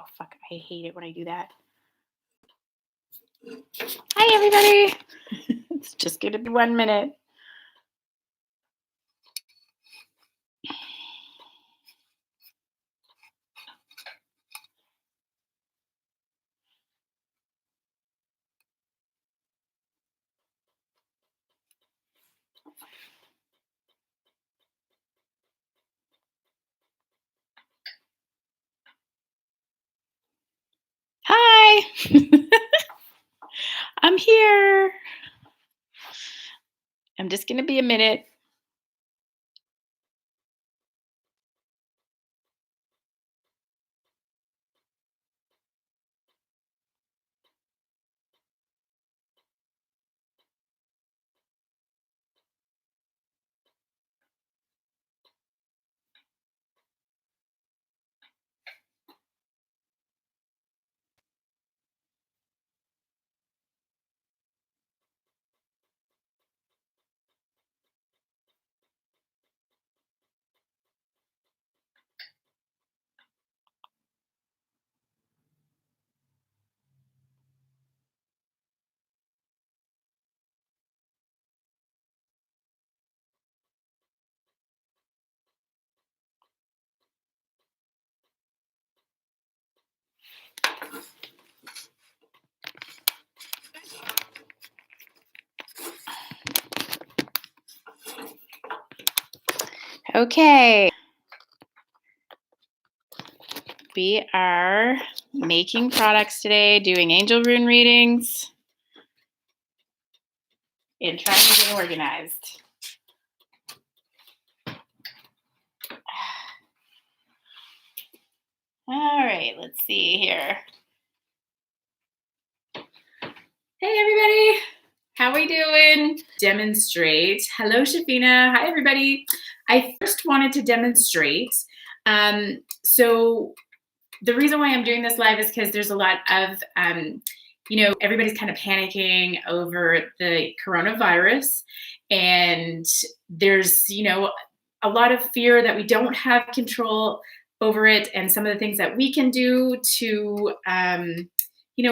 Oh, fuck. I hate it when I do that. Hi, everybody. It's just going to be 1 minute. Hi. I'm here. I'm just going to be a minute. Okay. We are making products today, doing angel rune readings, and trying to get organized. All right, let's see here. Hey, everybody. How we doing? Demonstrate. Hello, Shafina. Hi, everybody. I first wanted to demonstrate. So the reason why I'm doing this live is because there's a lot of, everybody's kind of panicking over the coronavirus. And there's, a lot of fear that we don't have control over it. And some of the things that we can do to,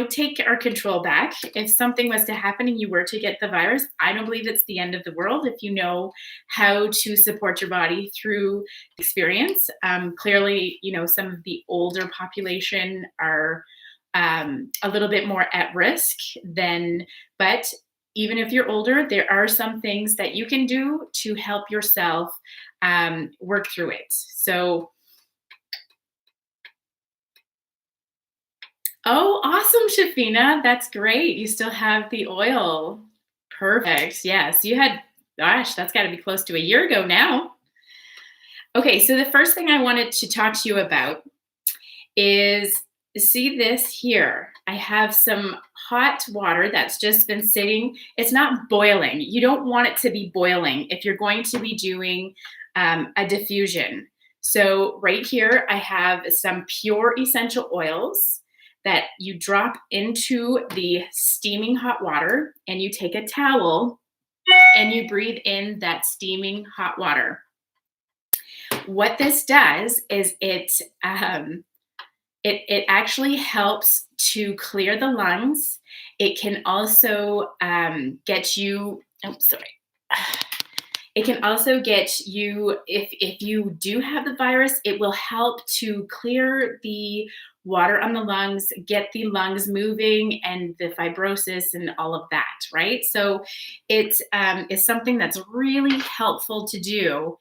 take our control back. If something was to happen and you were to get the virus, I don't believe it's the end of the world if you know how to support your body through experience. Clearly, some of the older population are a little bit more at risk but even if you're older, there are some things that you can do to help yourself work through it. So, oh, awesome, Shafina. That's great. You still have the oil. Perfect. Yes, you had, gosh, that's got to be close to a year ago now. Okay, so the first thing I wanted to talk to you about is, see this here. I have some hot water that's just been sitting. It's not boiling. You don't want it to be boiling if you're going to be doing a diffusion. So right here, I have some pure essential oils that you drop into the steaming hot water, and you take a towel and you breathe in that steaming hot water. What this does is it actually helps to clear the lungs. It can also get you, it can also get you, if you do have the virus, it will help to clear the water on the lungs, get the lungs moving and the fibrosis and all of that, right? So it is something that's really helpful to do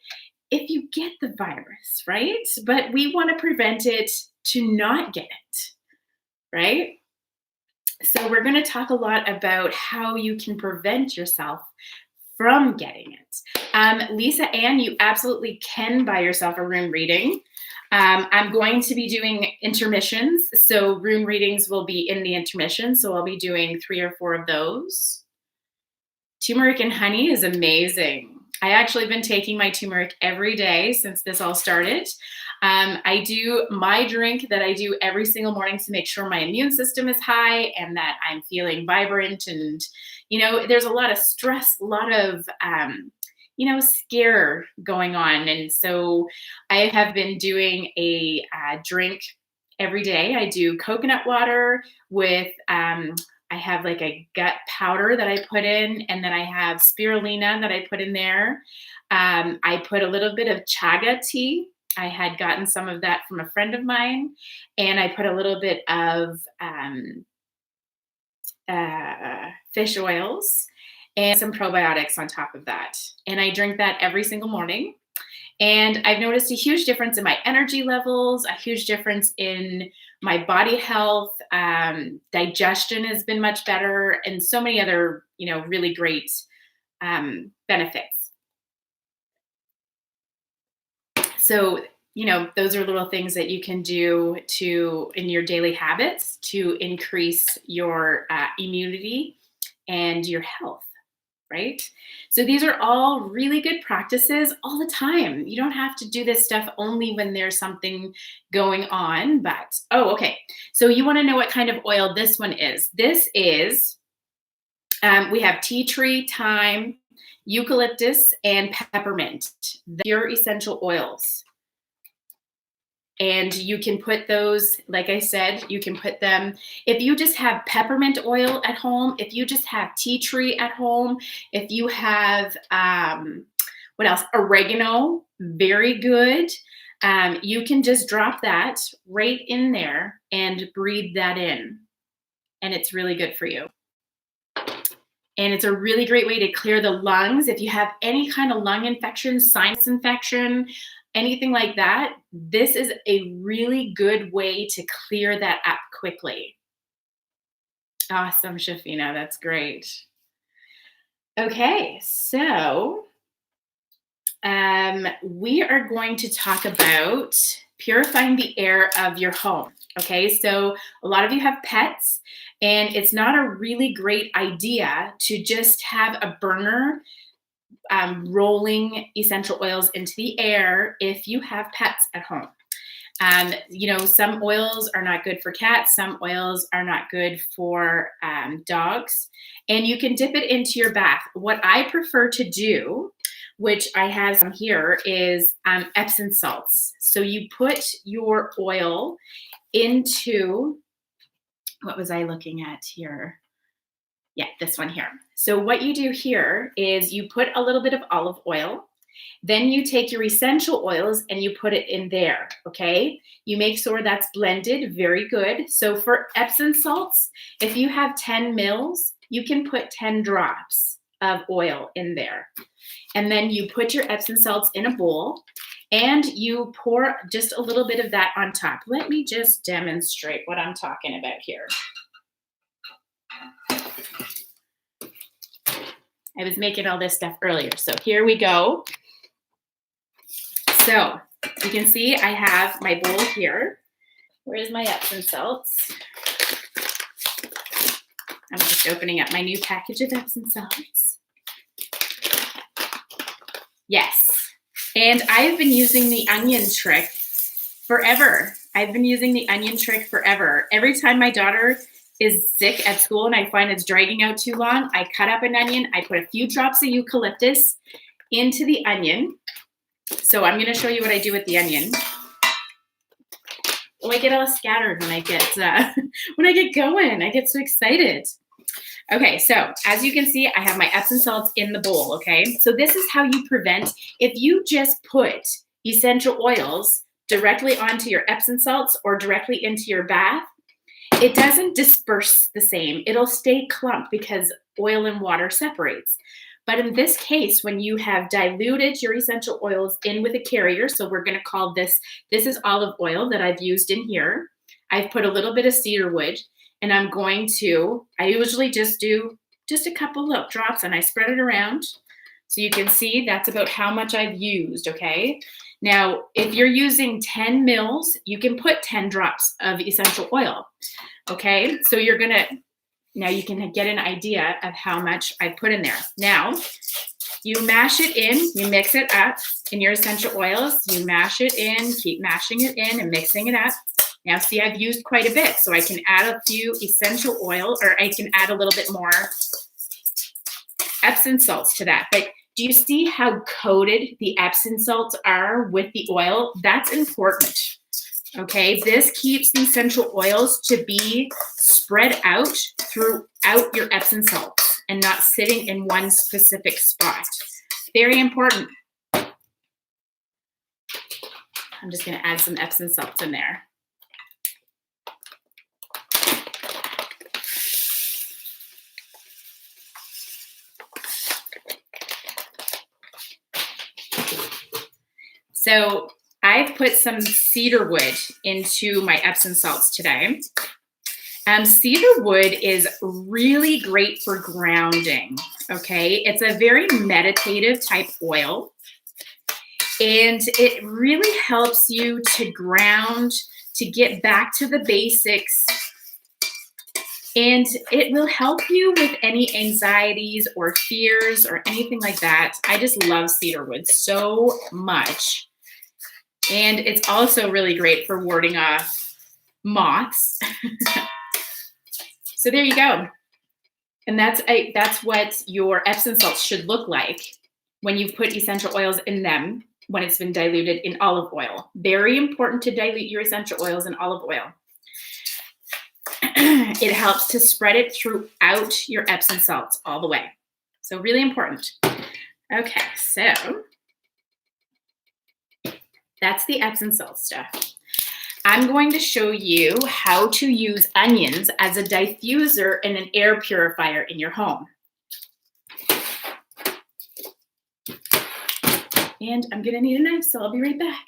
if you get the virus, right? But we want to prevent it to not get it, right? So we're going to talk a lot about how you can prevent yourself from getting it. Lisa Ann, you absolutely can buy yourself a rune reading. I'm going to be doing intermissions. So rune readings will be in the intermission. So I'll be doing 3 or 4 of those. Turmeric and honey is amazing. I actually have been taking my turmeric every day since this all started. I do my drink that I do every single morning to make sure my immune system is high and that I'm feeling vibrant. And, there's a lot of stress, a lot of, scare going on. And so I have been doing a drink every day. I do coconut water with, I have like a gut powder that I put in, and then I have spirulina that I put in there. I put a little bit of chaga tea. I had gotten some of that from a friend of mine, and I put a little bit of fish oils and some probiotics on top of that. And I drink that every single morning. And I've noticed a huge difference in my energy levels, a huge difference in my body health. Digestion has been much better, and so many other, really great benefits. So, those are little things that you can do in your daily habits to increase your immunity and your health, right? So these are all really good practices all the time. You don't have to do this stuff only when there's something going on, but, okay. So you want to know what kind of oil this one is. This is, we have tea tree, thyme, eucalyptus, and peppermint. They're essential oils. And you can put those, like I said, you can put them, if you just have peppermint oil at home, if you just have tea tree at home, if you have, what else? Oregano, very good. You can just drop that right in there and breathe that in. And it's really good for you. And it's a really great way to clear the lungs. If you have any kind of lung infection, sinus infection, anything like that, this is a really good way to clear that up quickly. Awesome, Shafina. That's great. Okay, so we are going to talk about purifying the air of your home. Okay, so a lot of you have pets, and it's not a really great idea to just have a burner rolling essential oils into the air if you have pets at home. Some oils are not good for cats. Some oils are not good for dogs. And you can dip it into your bath. What I prefer to do, which I have some here, is Epsom salts. So you put your oil into, what was I looking at here? Yeah, this one here. So what you do here is you put a little bit of olive oil, then you take your essential oils and you put it in there, okay? You make sure that's blended, very good. So for Epsom salts, if you have 10 mils, you can put 10 drops of oil in there. And then you put your Epsom salts in a bowl and you pour just a little bit of that on top. Let me just demonstrate what I'm talking about here. I was making all this stuff earlier. So here we go. So you can see I have my bowl here. Where's my Epsom salts? I'm just opening up my new package of Epsom salts. Yes. And I've been using the onion trick forever. Every time my daughter is sick at school and I find it's dragging out too long, I cut up an onion, I put a few drops of eucalyptus into the onion. So I'm going to show you what I do with the onion. Oh, I get all scattered when I get going. I get so excited. Okay, so as you can see, I have my Epsom salts in the bowl, okay? So this is how you prevent, if you just put essential oils directly onto your Epsom salts or directly into your bath, it doesn't disperse the same. It'll stay clumped because oil and water separates. But in this case, when you have diluted your essential oils in with a carrier, so we're going to call this is olive oil that I've used in here. I've put a little bit of cedar wood, and I usually just do just a couple of drops and I spread it around. So you can see that's about how much I've used, okay? Now, if you're using 10 mils, you can put 10 drops of essential oil, okay? So now you can get an idea of how much I put in there. Now, you mash it in, you mix it up in your essential oils, you mash it in, keep mashing it in and mixing it up. Now, see, I've used quite a bit, so I can add a few essential oil, or I can add a little bit more Epsom salts to that. But do you see how coated the Epsom salts are with the oil? That's important. Okay, this keeps the essential oils to be spread out throughout your Epsom salts and not sitting in one specific spot. Very important. I'm just going to add some Epsom salts in there. So I've put some cedar wood into my Epsom salts today. Cedar wood is really great for grounding, okay? It's a very meditative type oil, and it really helps you to ground, to get back to the basics, and it will help you with any anxieties or fears or anything like that. I just love cedar wood so much. And it's also really great for warding off moths. So there you go. And that's what your Epsom salts should look like when you've put essential oils in them, when it's been diluted in olive oil. Very important to dilute your essential oils in olive oil. It helps to spread it throughout your Epsom salts all the way. So really important. Okay, so that's the Epsom salt stuff. I'm going to show you how to use onions as a diffuser and an air purifier in your home. And I'm going to need a knife, so I'll be right back.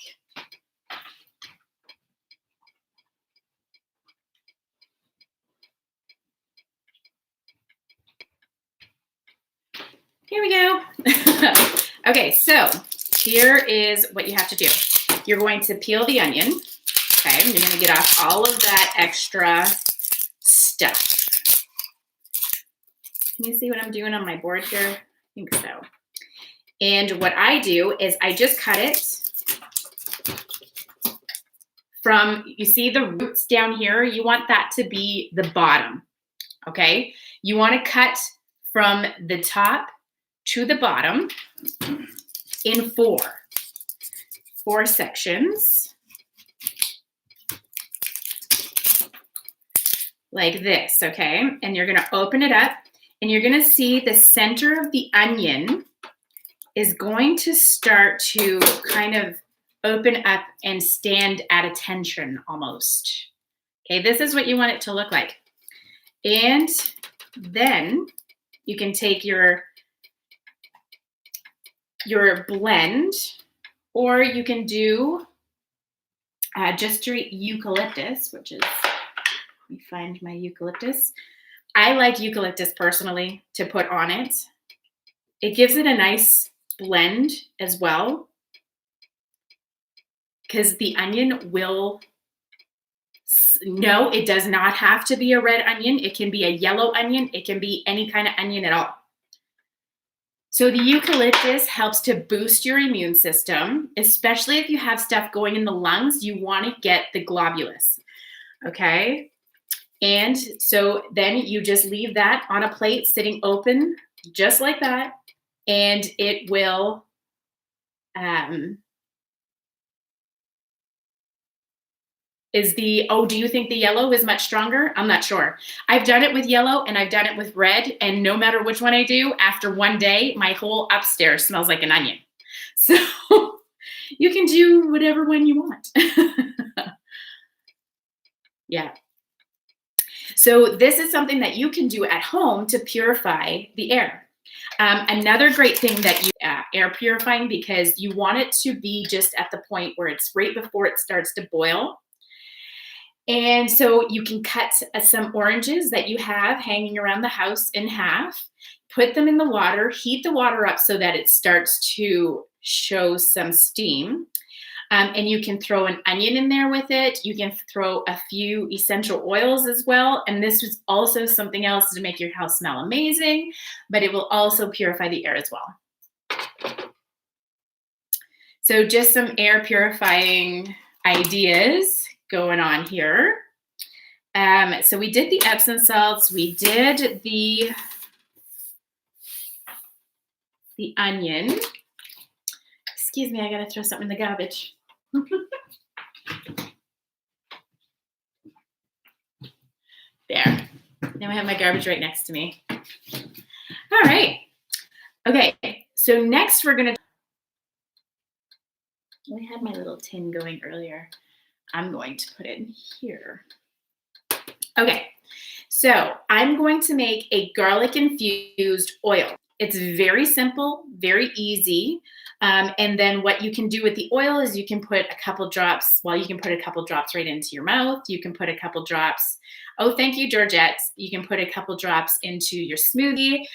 Here we go. Okay, so here is what you have to do. You're going to peel the onion. Okay, you're going to get off all of that extra stuff. Can you see what I'm doing on my board here? I think so. And what I do is I just cut it from, you see the roots down here? You want that to be the bottom, okay? You want to cut from the top to the bottom in four sections. Like this, okay? And you're gonna open it up and you're gonna see the center of the onion is going to start to kind of open up and stand at attention almost. Okay, this is what you want it to look like. And then you can take your blend, or you can do just straight eucalyptus, which is, let me find my eucalyptus. I like eucalyptus personally to put on it. It gives it a nice blend as well, because the onion will, no, it does not have to be a red onion. It can be a yellow onion. It can be any kind of onion at all. So the eucalyptus helps to boost your immune system, especially if you have stuff going in the lungs. You want to get the globulus, okay? And so then you just leave that on a plate sitting open, just like that, and it will do you think the yellow is much stronger? I'm not sure. I've done it with yellow and I've done it with red, and no matter which one I do, after one day, my whole upstairs smells like an onion. So you can do whatever one you want. Yeah. So this is something that you can do at home to purify the air. Another great thing that you air purifying, because you want it to be just at the point where it's right before it starts to boil. And so you can cut some oranges that you have hanging around the house in half, put them in the water, heat the water up so that it starts to show some steam. And you can throw an onion in there with it. You can throw a few essential oils as well. And this is also something else to make your house smell amazing, but it will also purify the air as well. So just some air purifying ideas going on here. So we did the Epsom salts. We did the onion. Excuse me, I gotta throw something in the garbage. There. Now I have my garbage right next to me. All right. Okay. So next we're going to, I had my little tin going earlier. I'm going to put it in here. Okay. So I'm going to make a garlic infused oil. It's very simple, very easy. And then what you can do with the oil is you can put a couple drops, well, you can put a couple drops right into your mouth. You can put a couple drops, oh, thank you, Georgette. You can put a couple drops into your smoothie.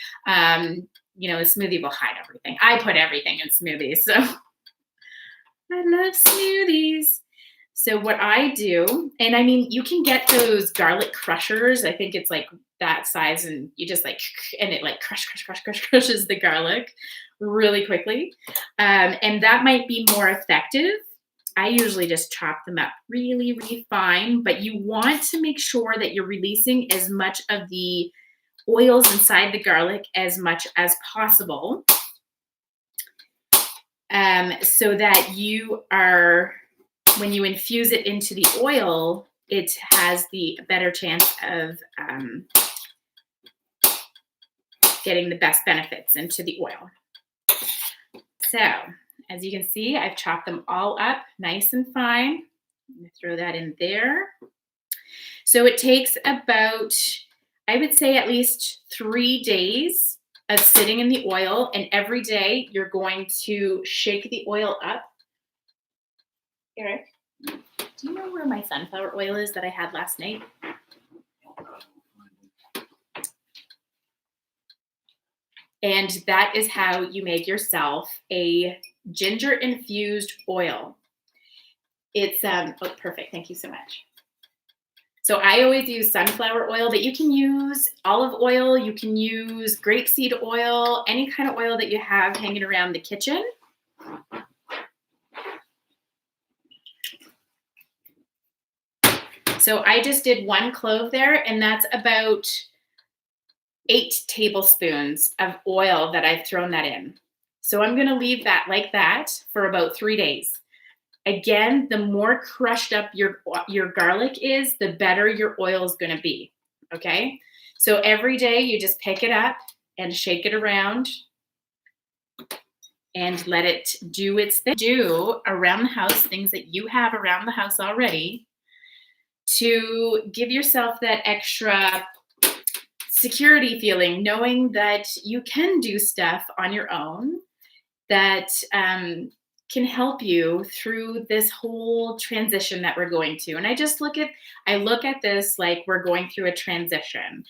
You know, the smoothie will hide everything. I put everything in smoothies, so I love smoothies. So what I do, and I mean, you can get those garlic crushers. I think it's like that size, and you just like, and it like crushes the garlic really quickly. And that might be more effective. I usually just chop them up really, really fine, but you want to make sure that you're releasing as much of the oils inside the garlic as much as possible. So that you are, when you infuse it into the oil, it has the better chance of getting the best benefits into the oil. So as you can see, I've chopped them all up nice and fine. I'm going to throw that in there. So it takes about, I would say, at least 3 days of sitting in the oil, and every day you're going to shake the oil up. Eric, do you know where my sunflower oil is that I had last night? And that is how you make yourself a ginger infused oil. It's, oh, perfect. Thank you so much. So I always use sunflower oil, but you can use olive oil. You can use grapeseed oil, any kind of oil that you have hanging around the kitchen. So I just did 1 clove there, and that's about 8 tablespoons of oil that I've thrown that in. So I'm going to leave that like that for about 3 days. Again, the more crushed up your garlic is, the better your oil is going to be. Okay. So every day you just pick it up and shake it around and let it do its thing. Do around the house, things that you have around the house already, to give yourself that extra security feeling, knowing that you can do stuff on your own that can help you through this whole transition that we're going to. And I look at this like we're going through a transition.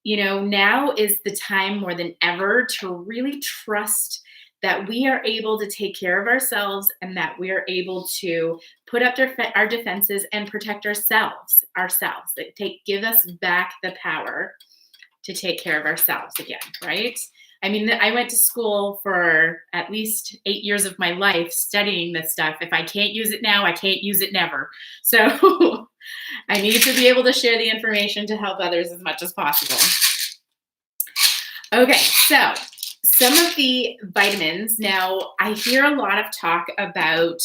You know, now is the time more than ever to really trust that we are able to take care of ourselves, and that we are able to put up our defenses and protect ourselves, that give us back the power to take care of ourselves again, right? I mean, I went to school for at least 8 years of my life studying this stuff. If I can't use it now, I can't use it never. So I need to be able to share the information to help others as much as possible. Okay, so some of the vitamins. Now, I hear a lot of talk about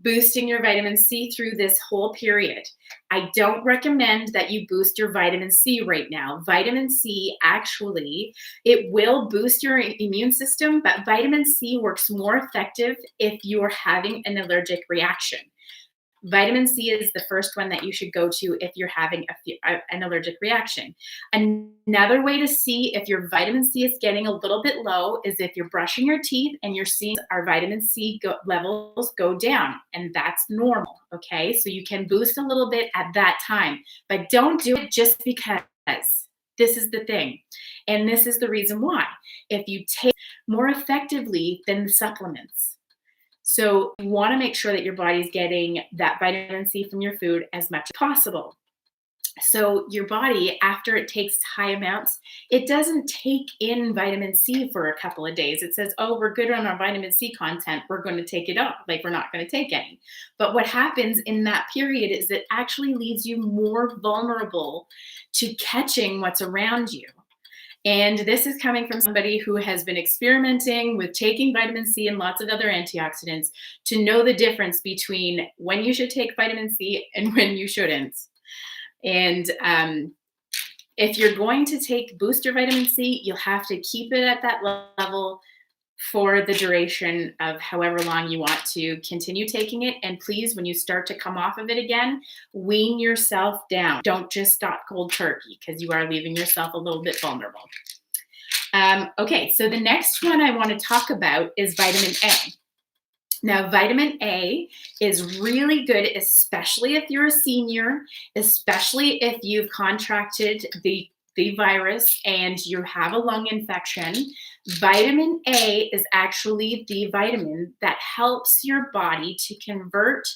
boosting your vitamin C through this whole period. I don't recommend that you boost your vitamin C right now. Vitamin C, actually, it will boost your immune system, but vitamin C works more effective if you're having an allergic reaction. Vitamin C is the first one that you should go to if you're having an allergic reaction. Another way to see if your vitamin C is getting a little bit low is if you're brushing your teeth and you're seeing our vitamin C levels go down, and that's normal, okay? So you can boost a little bit at that time, but don't do it just because. This is the thing, and this is the reason why. If you take more effectively than the supplements. So you want to make sure that your body's getting that vitamin C from your food as much as possible. So your body, after it takes high amounts, it doesn't take in vitamin C for a couple of days. It says, oh, we're good on our vitamin C content. We're going to take it off. Like, we're not going to take any. But what happens in that period is it actually leaves you more vulnerable to catching what's around you. And this is coming from somebody who has been experimenting with taking vitamin C and lots of other antioxidants to know the difference between when you should take vitamin C and when you shouldn't. And if you're going to take booster vitamin C, you'll have to keep it at that level for the duration of however long you want to continue taking it. And please, when you start to come off of it again, wean yourself down. Don't just stop cold turkey, because you are leaving yourself a little bit vulnerable. Okay, so the next one I want to talk about is vitamin A. Now, vitamin A is really good, especially if you're a senior, especially if you've contracted the virus and you have a lung infection. Vitamin A is actually the vitamin that helps your body to convert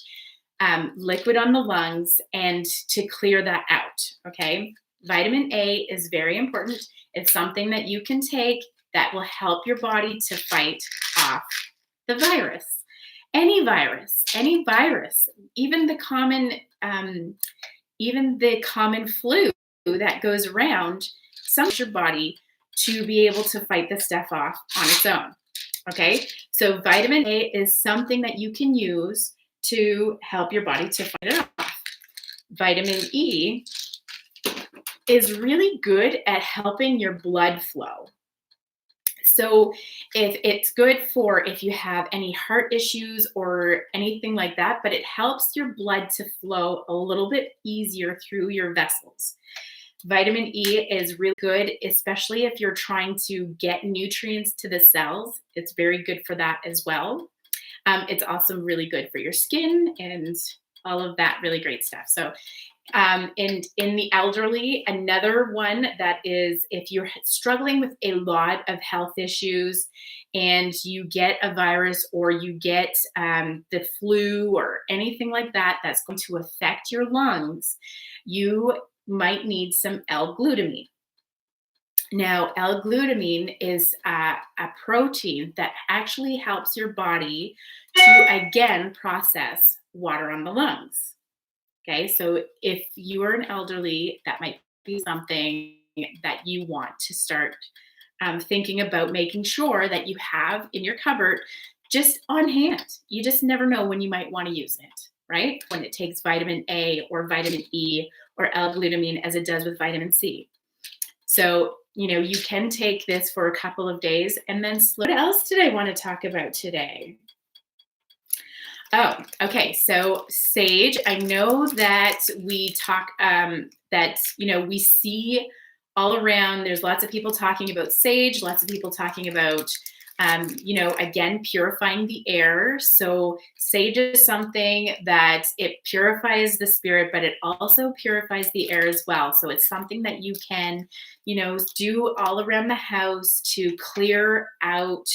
liquid on the lungs and to clear that out. Okay, vitamin A is very important. It's something that you can take that will help your body to fight off the virus. Any virus, even the common flu that goes around, some your body to be able to fight the stuff off on its own. Okay, so vitamin A is something that you can use to help your body to fight it off. Vitamin E is really good at helping your blood flow. So if it's good for if you have any heart issues or anything like that, but it helps your blood to flow a little bit easier through your vessels. Vitamin E is really good, especially if you're trying to get nutrients to the cells. It's very good for that as well. It's also really good for your skin and all of that really great stuff. So and in the elderly, another one that is if you're struggling with a lot of health issues and you get a virus or you get the flu or anything like that that's going to affect your lungs, you might need some L-glutamine. Now, L-glutamine is a protein that actually helps your body to, again, process water on the lungs. Okay, so if you are an elderly, that might be something that you want to start thinking about making sure that you have in your cupboard just on hand. You just never know when you might want to use it, right? When it takes vitamin A or vitamin E or L-glutamine as it does with vitamin C. So, you can take this for a couple of days and then slow. What else did I want to talk about today? Oh, okay. So sage, I know that we talk we see all around. There's lots of people talking about sage, lots of people talking about, again, purifying the air. So sage is something that it purifies the spirit, but it also purifies the air as well. So it's something that you can, do all around the house to clear out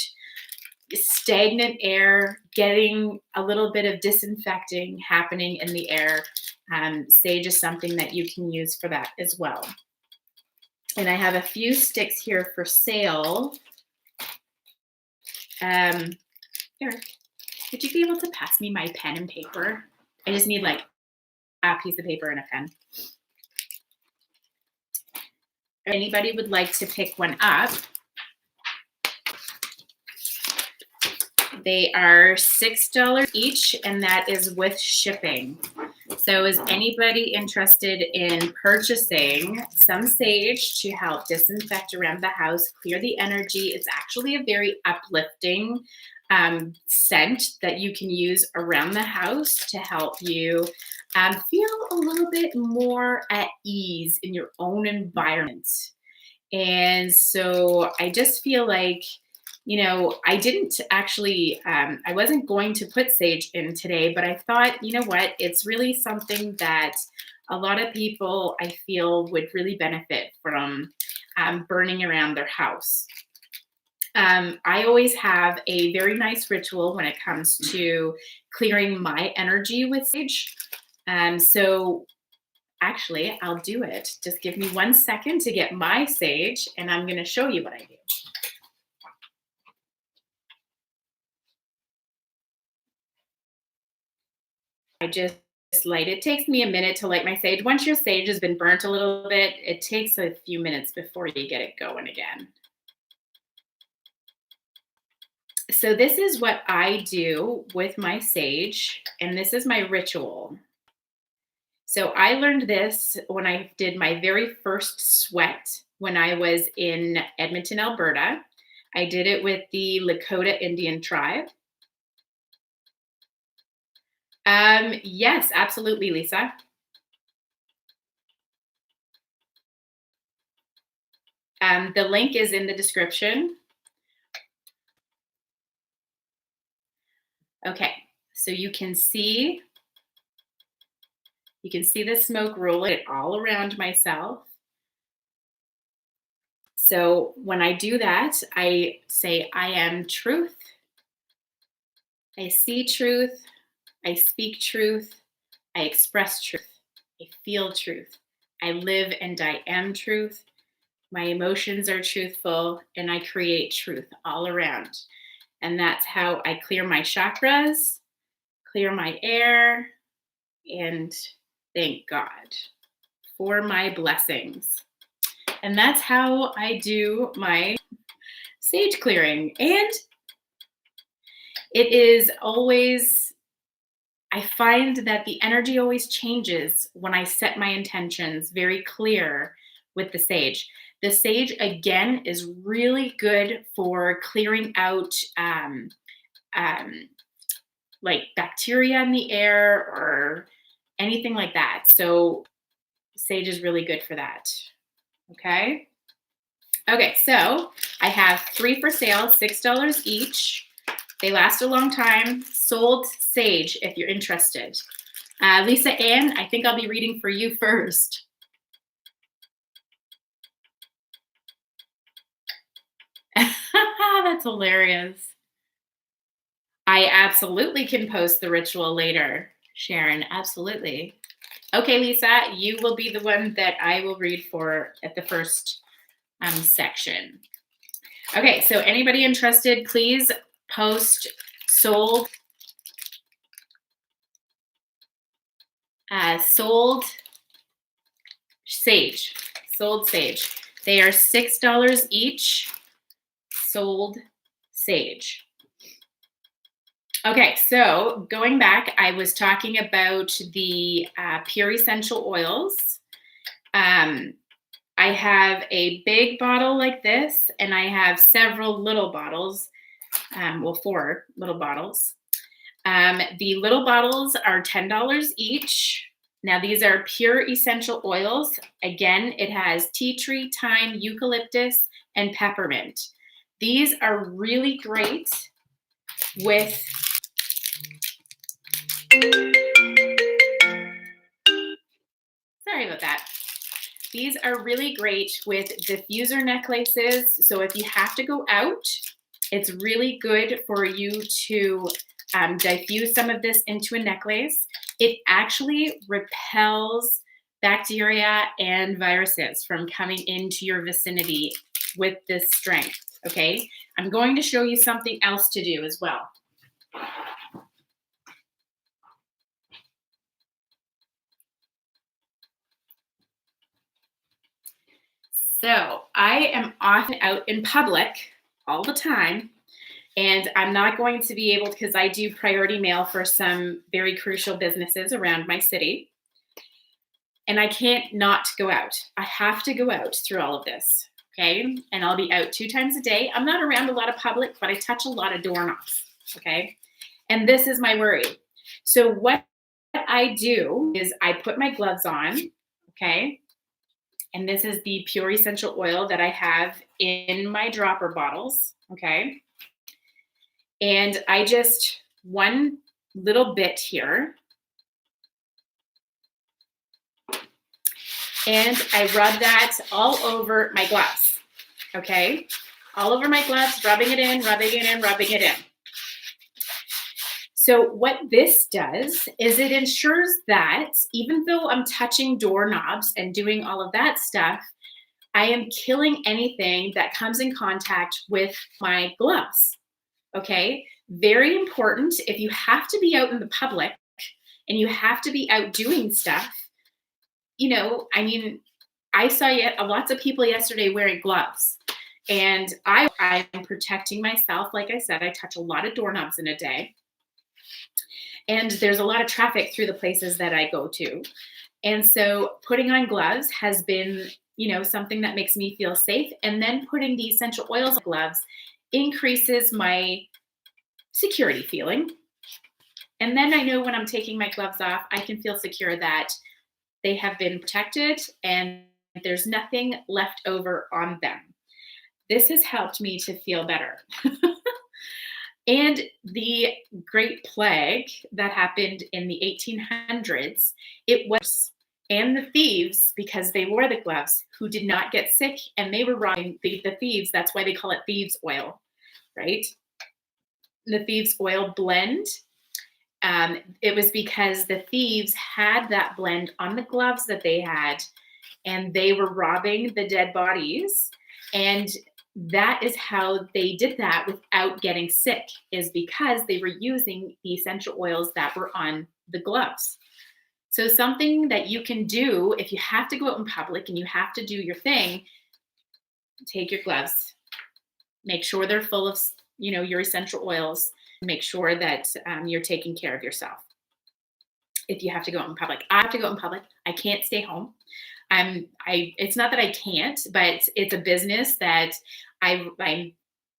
stagnant air, getting a little bit of disinfecting happening in the air. Sage is something that you can use for that as well. And I have a few sticks here for sale. Here, would you be able to pass me my pen and paper? I just need like a piece of paper and a pen. If anybody would like to pick one up, they are $6 each, and that is with shipping. So is anybody interested in purchasing some sage to help disinfect around the house, clear the energy? It's actually a very uplifting scent that you can use around the house to help you feel a little bit more at ease in your own environment. And so I just feel like, I didn't actually, I wasn't going to put sage in today, but I thought, you know what, it's really something that a lot of people I feel would really benefit from burning around their house. I always have a very nice ritual when it comes to clearing my energy with sage. So actually, I'll do it. Just give me 1 second to get my sage, and I'm going to show you what I do. I just light it. Takes me a minute to light my sage. Once your sage has been burnt a little bit, it takes a few minutes before you get it going again. So this is what I do with my sage, and this is my ritual. So I learned this when I did my very first sweat when I was in Edmonton, Alberta. I did it with the Lakota Indian tribe. Yes, absolutely, Lisa. The link is in the description. Okay, so you can see the smoke rolling all around myself. So when I do that, I say, I am truth. I see truth. I speak truth. I express truth. I feel truth. I live and I am truth. My emotions are truthful, and I create truth all around. And that's how I clear my chakras, clear my air, and thank God for my blessings. And that's how I do my sage clearing. And it is always, I find that the energy always changes when I set my intentions very clear with the sage. The sage, again, is really good for clearing out um, like bacteria in the air or anything like that. So, sage is really good for that. Okay. Okay, so I have 3 for sale, $6 each. They last a long time. Sold sage if you're interested. Lisa Ann, I think I'll be reading for you first. That's hilarious. I absolutely can post the ritual later, Sharon. Absolutely. Okay, Lisa, you will be the one that I will read for at the first section. Okay, so anybody interested, please post sold sold sage. Sold sage. They are $6 each. Sold sage. Okay, so going back, I was talking about the pure essential oils. I have a big bottle like this, and I have several little bottles, 4 little bottles. The little bottles are $10 each. Now, these are pure essential oils. Again, it has tea tree, thyme, eucalyptus, and peppermint. These are really great with sorry about that. These are really great with diffuser necklaces. So if you have to go out, it's really good for you to diffuse some of this into a necklace. It actually repels bacteria and viruses from coming into your vicinity with this strength. Okay, I'm going to show you something else to do as well. So I am often out in public all the time, and I'm not going to be able, because I do priority mail for some very crucial businesses around my city. And I can't not go out. I have to go out through all of this. Okay. And I'll be out 2 times a day. I'm not around a lot of public, but I touch a lot of doorknobs. Okay. And this is my worry. So what I do is I put my gloves on. Okay. And this is the pure essential oil that I have in my dropper bottles. Okay. And I just, one little bit here. And I rub that all over my gloves. Okay. All over my gloves, rubbing it in, rubbing it in, rubbing it in. So what this does is it ensures that even though I'm touching doorknobs and doing all of that stuff, I am killing anything that comes in contact with my gloves. Okay. Very important. If you have to be out in the public and you have to be out doing stuff, you know, I mean, I saw lots of people yesterday wearing gloves, and I'm protecting myself. Like I said, I touch a lot of doorknobs in a day, and there's a lot of traffic through the places that I go to. And so putting on gloves has been, something that makes me feel safe. And then putting the essential oils on gloves increases my security feeling. And then I know when I'm taking my gloves off, I can feel secure that they have been protected and there's nothing left over on them. This has helped me to feel better. And the Great Plague that happened in the 1800s, it was, and the thieves, because they wore the gloves, who did not get sick, and they were robbing the thieves. That's why they call it thieves' oil, right? The thieves' oil blend. It was because the thieves had that blend on the gloves that they had, and they were robbing the dead bodies. And that is how they did that without getting sick, is because they were using the essential oils that were on the gloves. So something that you can do if you have to go out in public and you have to do your thing, take your gloves, make sure they're full of, your essential oils, make sure that you're taking care of yourself. If you have to go out in public, I have to go out in public. I can't stay home. It's not that I can't, but it's a business that I'm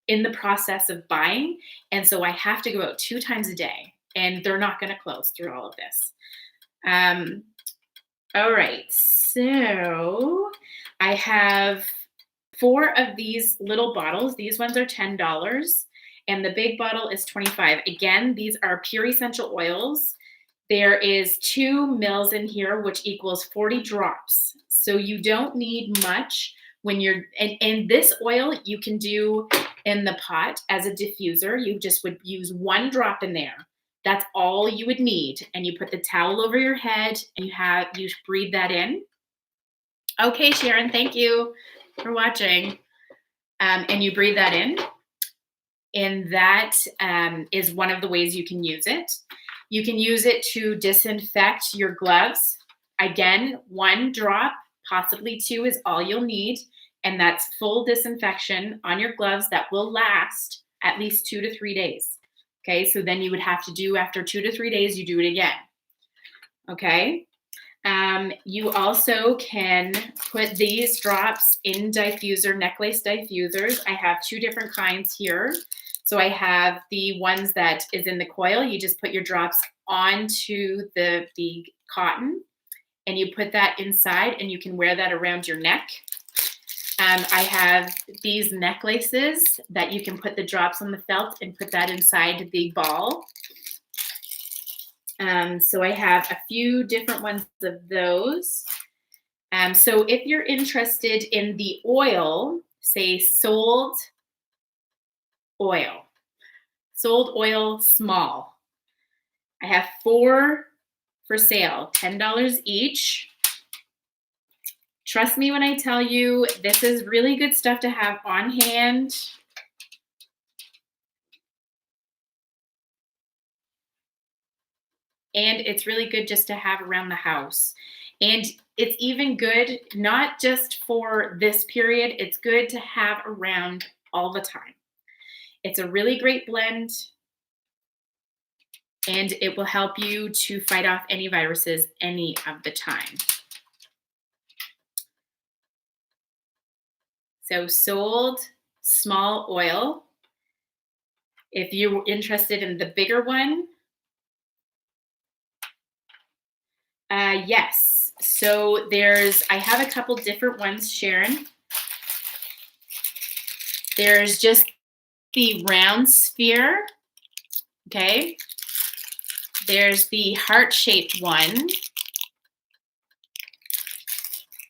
in the process of buying. And so I have to go out 2 times a day, and they're not going to close through all of this. All right. So I have 4 of these little bottles. These ones are $10 and the big bottle is $25. Again, these are pure essential oils. There is 2 mils in here, which equals 40 drops. So you don't need much when you're, and this oil you can do in the pot as a diffuser. You just would use 1 drop in there. That's all you would need. And you put the towel over your head and you breathe that in. Okay, Sharon, thank you for watching. And you breathe that in. And that is one of the ways you can use it. You can use it to disinfect your gloves. Again, 1 drop, possibly 2 is all you'll need. And that's full disinfection on your gloves that will last at least 2 to 3 days. Okay, so then you would have to do, after 2 to 3 days, you do it again. Okay. You also can put these drops in diffuser, necklace diffusers. I have 2 different kinds here. So I have the ones that is in the coil. You just put your drops onto the cotton and you put that inside and you can wear that around your neck. I have these necklaces that you can put the drops on the felt and put that inside the ball. So I have a few different ones of those. So if you're interested in the oil, say sold oil small. I have 4 for sale, $10 each. Trust me when I tell you, this is really good stuff to have on hand. And it's really good just to have around the house. And it's even good, not just for this period, it's good to have around all the time. It's a really great blend, and it will help you to fight off any viruses any of the time. So sold small oil. If you're interested in the bigger one, yes. So I have a couple different ones, Sharon. There's just the round sphere, okay? There's the heart-shaped one.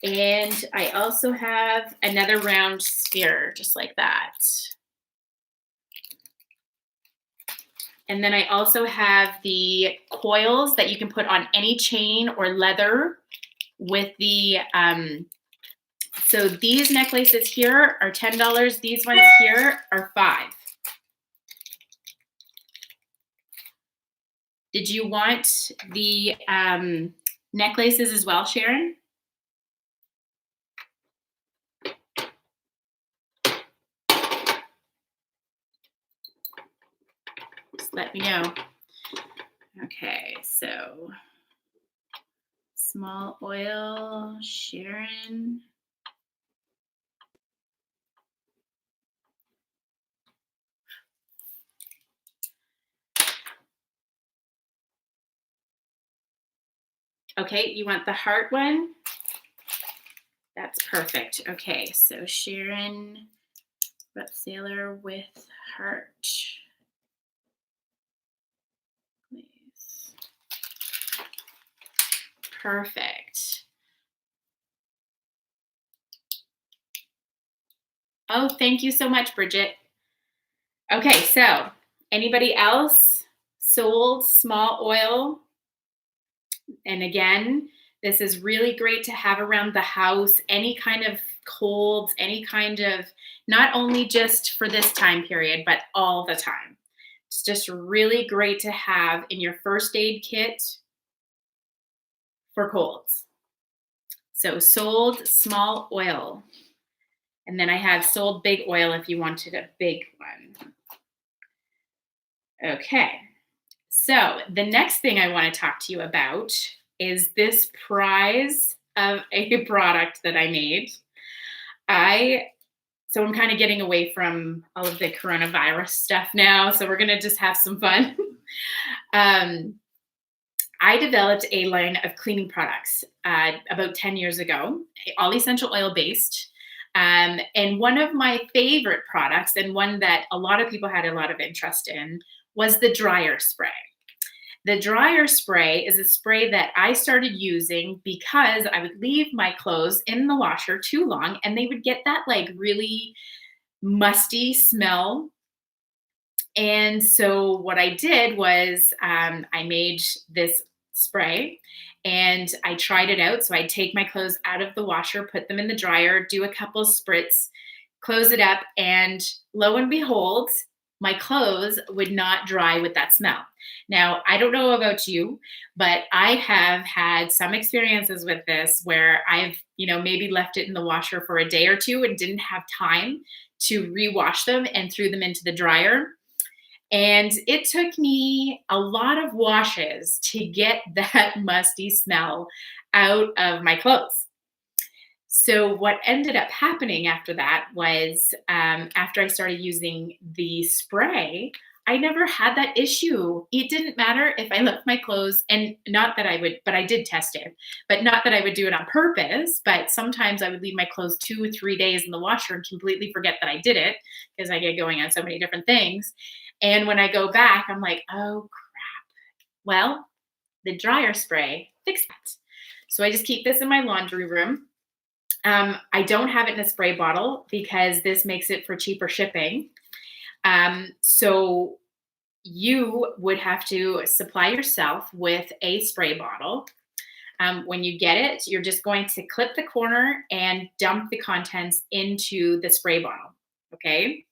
And I also have another round sphere, just like that. And then I also have the coils that you can put on any chain or leather with the, so these necklaces here are $10. These ones here are $5. Did you want the necklaces as well, Sharon? Just let me know. Okay, so small oil, Sharon. Okay, you want the heart one? That's perfect. Okay, so Sharon, Rep Sailor with heart. Please. Perfect. Oh, thank you so much, Bridget. Okay, so anybody else sold small oil? And again, this is really great to have around the house, any kind of colds, any kind of, not only just for this time period, but all the time. It's just really great to have in your first aid kit for colds. So sold small oil. And then I have sold big oil if you wanted a big one. Okay. So the next thing I want to talk to you about is this prize of a product that I made. So I'm kind of getting away from all of the coronavirus stuff now. So we're going to just have some fun. I developed a line of cleaning products about 10 years ago, all essential oil based. And one of my favorite products, and one that a lot of people had a lot of interest in, was the dryer spray. The dryer spray is a spray that I started using because I would leave my clothes in the washer too long and they would get that like really musty smell. And so what I did was I made this spray and I tried it out. So I'd take my clothes out of the washer, put them in the dryer, do a couple spritz, close it up, and lo and behold, my clothes would not dry with that smell. Now, I don't know about you, but I have had some experiences with this where I've, maybe left it in the washer for a day or two and didn't have time to rewash them and threw them into the dryer. And it took me a lot of washes to get that musty smell out of my clothes. So what ended up happening after that was after I started using the spray, I never had that issue. It didn't matter if I left my clothes, and not that I would, but I did test it, but not that I would do it on purpose. But sometimes I would leave my clothes 2 or 3 days in the washer and completely forget that I did it because I get going on so many different things. And when I go back, I'm like, oh crap. Well, the dryer spray fixed that. So I just keep this in my laundry room. I don't have it in a spray bottle because this makes it for cheaper shipping. So you would have to supply yourself with a spray bottle. When you get it, you're just going to clip the corner and dump the contents into the spray bottle. Okay.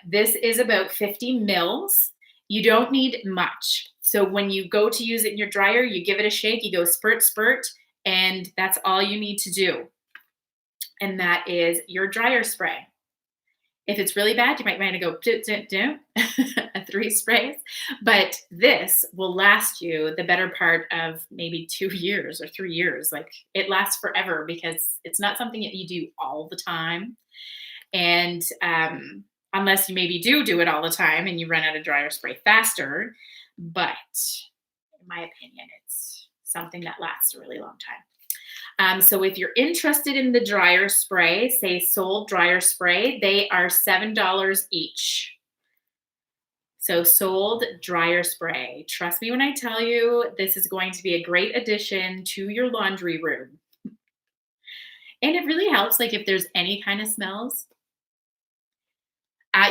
This is about 50 mils. You don't need much. So when you go to use it in your dryer, you give it a shake, you go spurt, spurt, and that's all you need to do. And that is your dryer spray. If it's really bad, you might want to go 3 sprays, but this will last you the better part of maybe 2 years or 3 years. Like it lasts forever because it's not something that you do all the time. And unless you maybe do it all the time and you run out of dryer spray faster. But in my opinion, it's something that lasts a really long time. So if you're interested in the dryer spray, say sold dryer spray, they are $7 each. So sold dryer spray. Trust me when I tell you, this is going to be a great addition to your laundry room. And it really helps, like if there's any kind of smells.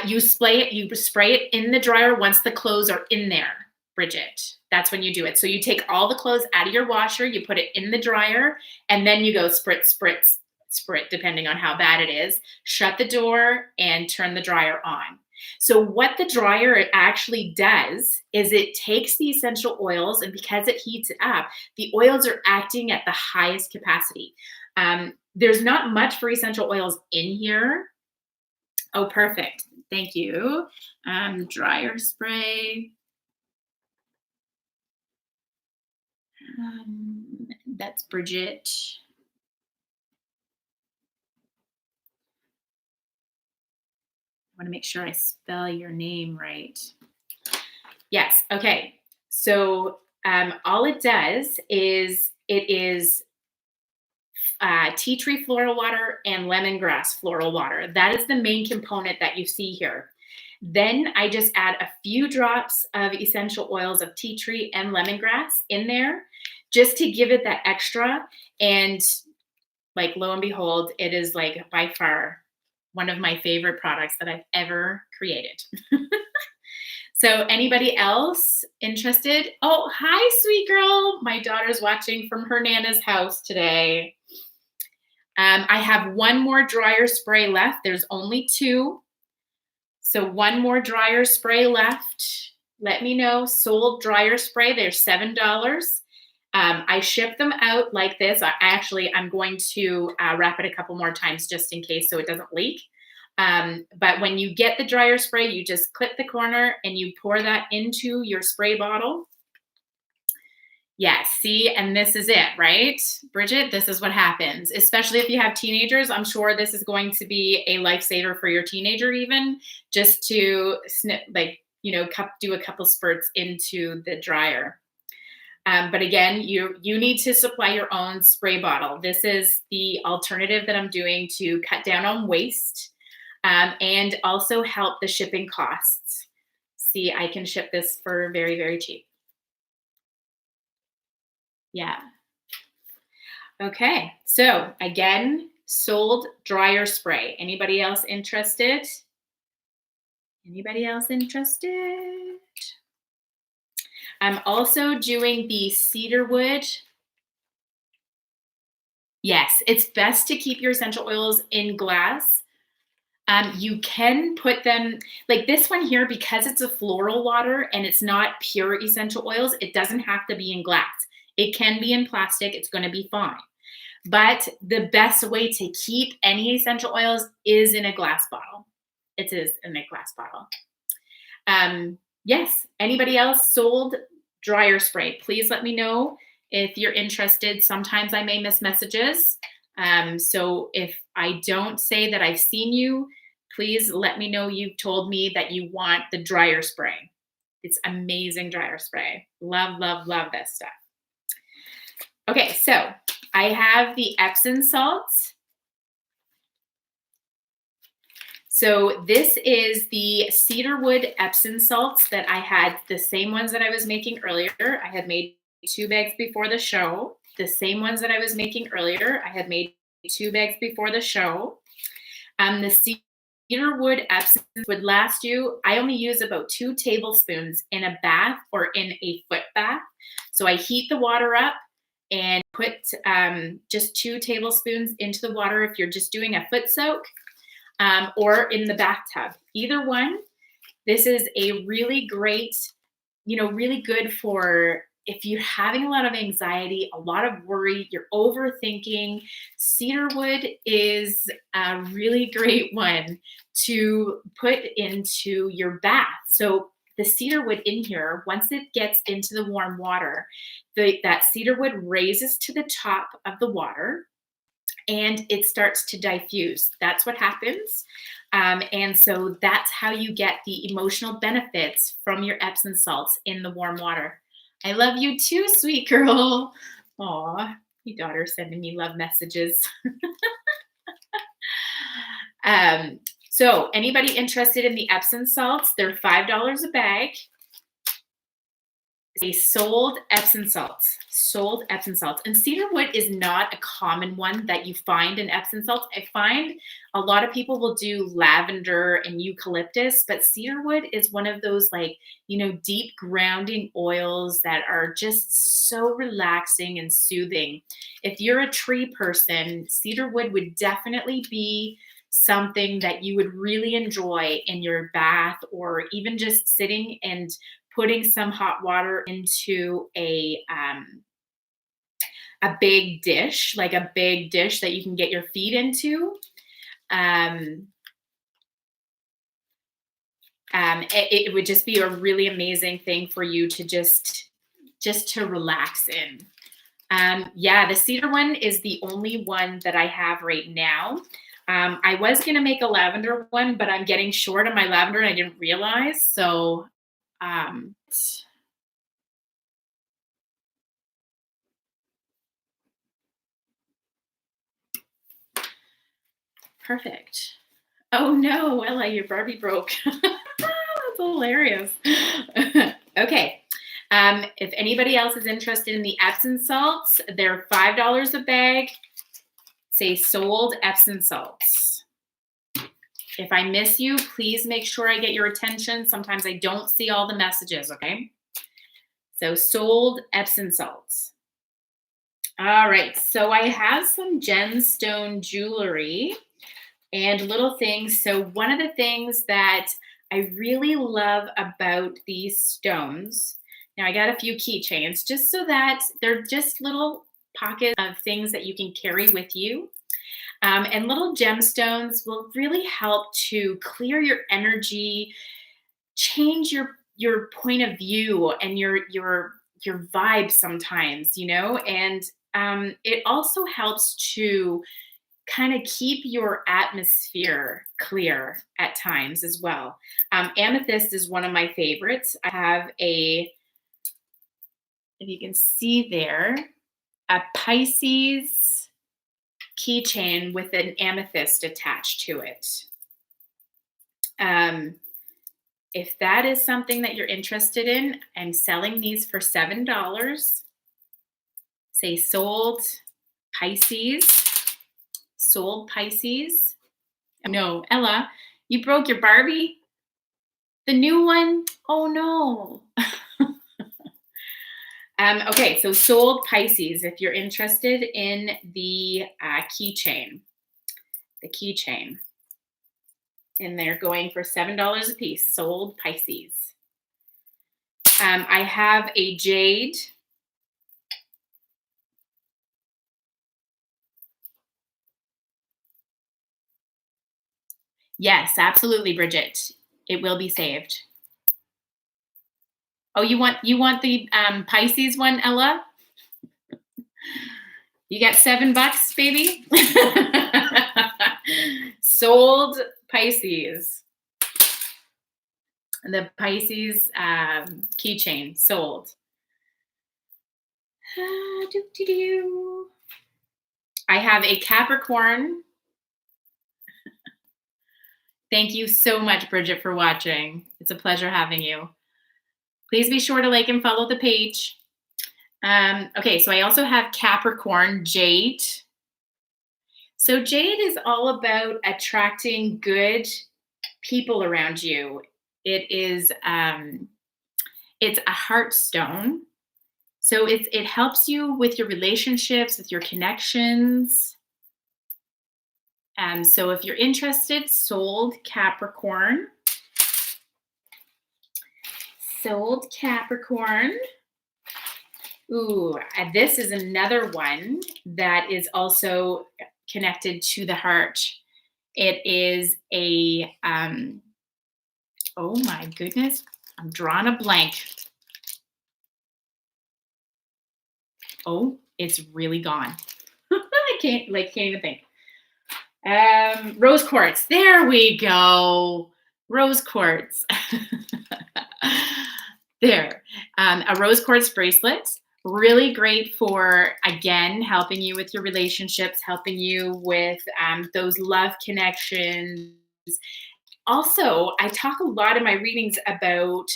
You spray it in the dryer once the clothes are in there, Bridget. That's when you do it. So you take all the clothes out of your washer, you put it in the dryer, and then you go spritz, spritz, spritz, depending on how bad it is. Shut the door and turn the dryer on. So what the dryer actually does is it takes the essential oils, and because it heats it up, the oils are acting at the highest capacity. There's not much for essential oils in here. Oh, perfect. Thank you. Dryer spray. That's Bridget. I want to make sure I spell your name right. Yes. Okay. So all it does is it is tea tree floral water and lemongrass floral water. That is the main component that you see here. Then I just add a few drops of essential oils of tea tree and lemongrass in there just to give it that extra. And like lo and behold, it is like by far one of my favorite products that I've ever created. So anybody else interested? Oh, hi, sweet girl. My daughter's watching from her Nana's house today. I have one more dryer spray left. There's only two. So one more dryer spray left. Let me know. Sold dryer spray. They're $7. I ship them out like this. I'm going to wrap it a couple more times just in case so it doesn't leak. But when you get the dryer spray, you just clip the corner and you pour that into your spray bottle. Yes, see, and this is it, right? Bridget, this is what happens, especially if you have teenagers. I'm sure this is going to be a lifesaver for your teenager even, just to snip, do a couple spurts into the dryer. But again, you need to supply your own spray bottle. This is the alternative that I'm doing to cut down on waste and also help the shipping costs. See, I can ship this for very, very cheap. Yeah. Okay. So again, sold dryer spray. Anybody else interested? Anybody else interested? I'm also doing the cedarwood. Yes, it's best to keep your essential oils in glass. You can put them like this one here, because it's a floral water and it's not pure essential oils. It doesn't have to be in glass. It can be in plastic. It's going to be fine. But the best way to keep any essential oils is in a glass bottle. It is in a glass bottle. Yes. Anybody else sold dryer spray? Please let me know if you're interested. Sometimes I may miss messages. So if I don't say that I've seen you, please let me know you've told me that you want the dryer spray. It's amazing dryer spray. Love, love, love this stuff. Okay, so I have the Epsom salts. So this is the cedarwood Epsom salts that I had, the same ones that I was making earlier. I had made 2 bags before the show. The same ones that I was making earlier, I had made 2 bags before the show. The cedarwood Epsom would last you, I only use about 2 tablespoons in a bath or in a foot bath. So I heat the water up and put just 2 tablespoons into the water if you're just doing a foot soak, or in the bathtub. Either one. This is a really great, really good for if you're having a lot of anxiety, a lot of worry, you're overthinking. Cedarwood is a really great one to put into your bath. So the cedarwood in here, once it gets into the warm water, that cedarwood raises to the top of the water and it starts to diffuse. That's what happens. And so that's how you get the emotional benefits from your Epsom salts in the warm water. I love you too, sweet girl. Aw, your daughter's sending me love messages. So anybody interested in the Epsom salts, they're $5 a bag. They sold Epsom salts, And cedarwood is not a common one that you find in Epsom salts. I find a lot of people will do lavender and eucalyptus, but cedarwood is one of those deep grounding oils that are just so relaxing and soothing. If you're a tree person, cedarwood would definitely be something that you would really enjoy in your bath, or even just sitting and putting some hot water into a big dish, like a big dish that you can get your feet into. It would just be a really amazing thing for you to just to relax in. Yeah, the cedar one is the only one that I have right now. I was gonna make a lavender one, but I'm getting short on my lavender and I didn't realize. So, um, perfect. Oh no, Ella, your Barbie broke. That's hilarious. Okay. If anybody else is interested in the Epsom salts, they're $5 a bag. Say sold Epsom salts. If I miss you, please make sure I get your attention. Sometimes I don't see all the messages, okay? So sold Epsom salts. All right, so I have some gemstone jewelry and little things. So one of the things that I really love about these stones, now I got a few keychains just so that they're just little pockets of things that you can carry with you. And little gemstones will really help to clear your energy, change your point of view and your vibe sometimes, you know, and it also helps to kind of keep your atmosphere clear at times as well. Amethyst is one of my favorites. I have a, if you can see there, a Pisces keychain with an amethyst attached to it. Um, if that is something that you're interested in, I'm selling these for $7. Say sold Pisces. Sold Pisces. No, Ella, you broke your Barbie? The new one? Oh no. Okay, so sold Pisces if you're interested in the keychain. The keychain. And they're going for $7 a piece. Sold Pisces. I have a jade. Yes, absolutely, Bridget. It will be saved. Oh, you want the Pisces one, Ella? You got $7, baby. Sold Pisces. The Pisces keychain sold. I have a Capricorn. Thank you so much, Bridget, for watching. It's a pleasure having you. Please be sure to like and follow the page. Okay, so I also have Capricorn Jade. So Jade is all about attracting good people around you. It's a heart stone. So it helps you with your relationships, with your connections. So if you're interested, sold Capricorn. Sold Capricorn. Ooh, this is another one that is also connected to the heart. It is a, oh my goodness, I'm drawing a blank. Oh, it's really gone. I can't even think. Rose quartz. There we go. Rose quartz. There. A rose quartz bracelet. Really great for, again, helping you with your relationships, helping you with those love connections. Also, I talk a lot in my readings about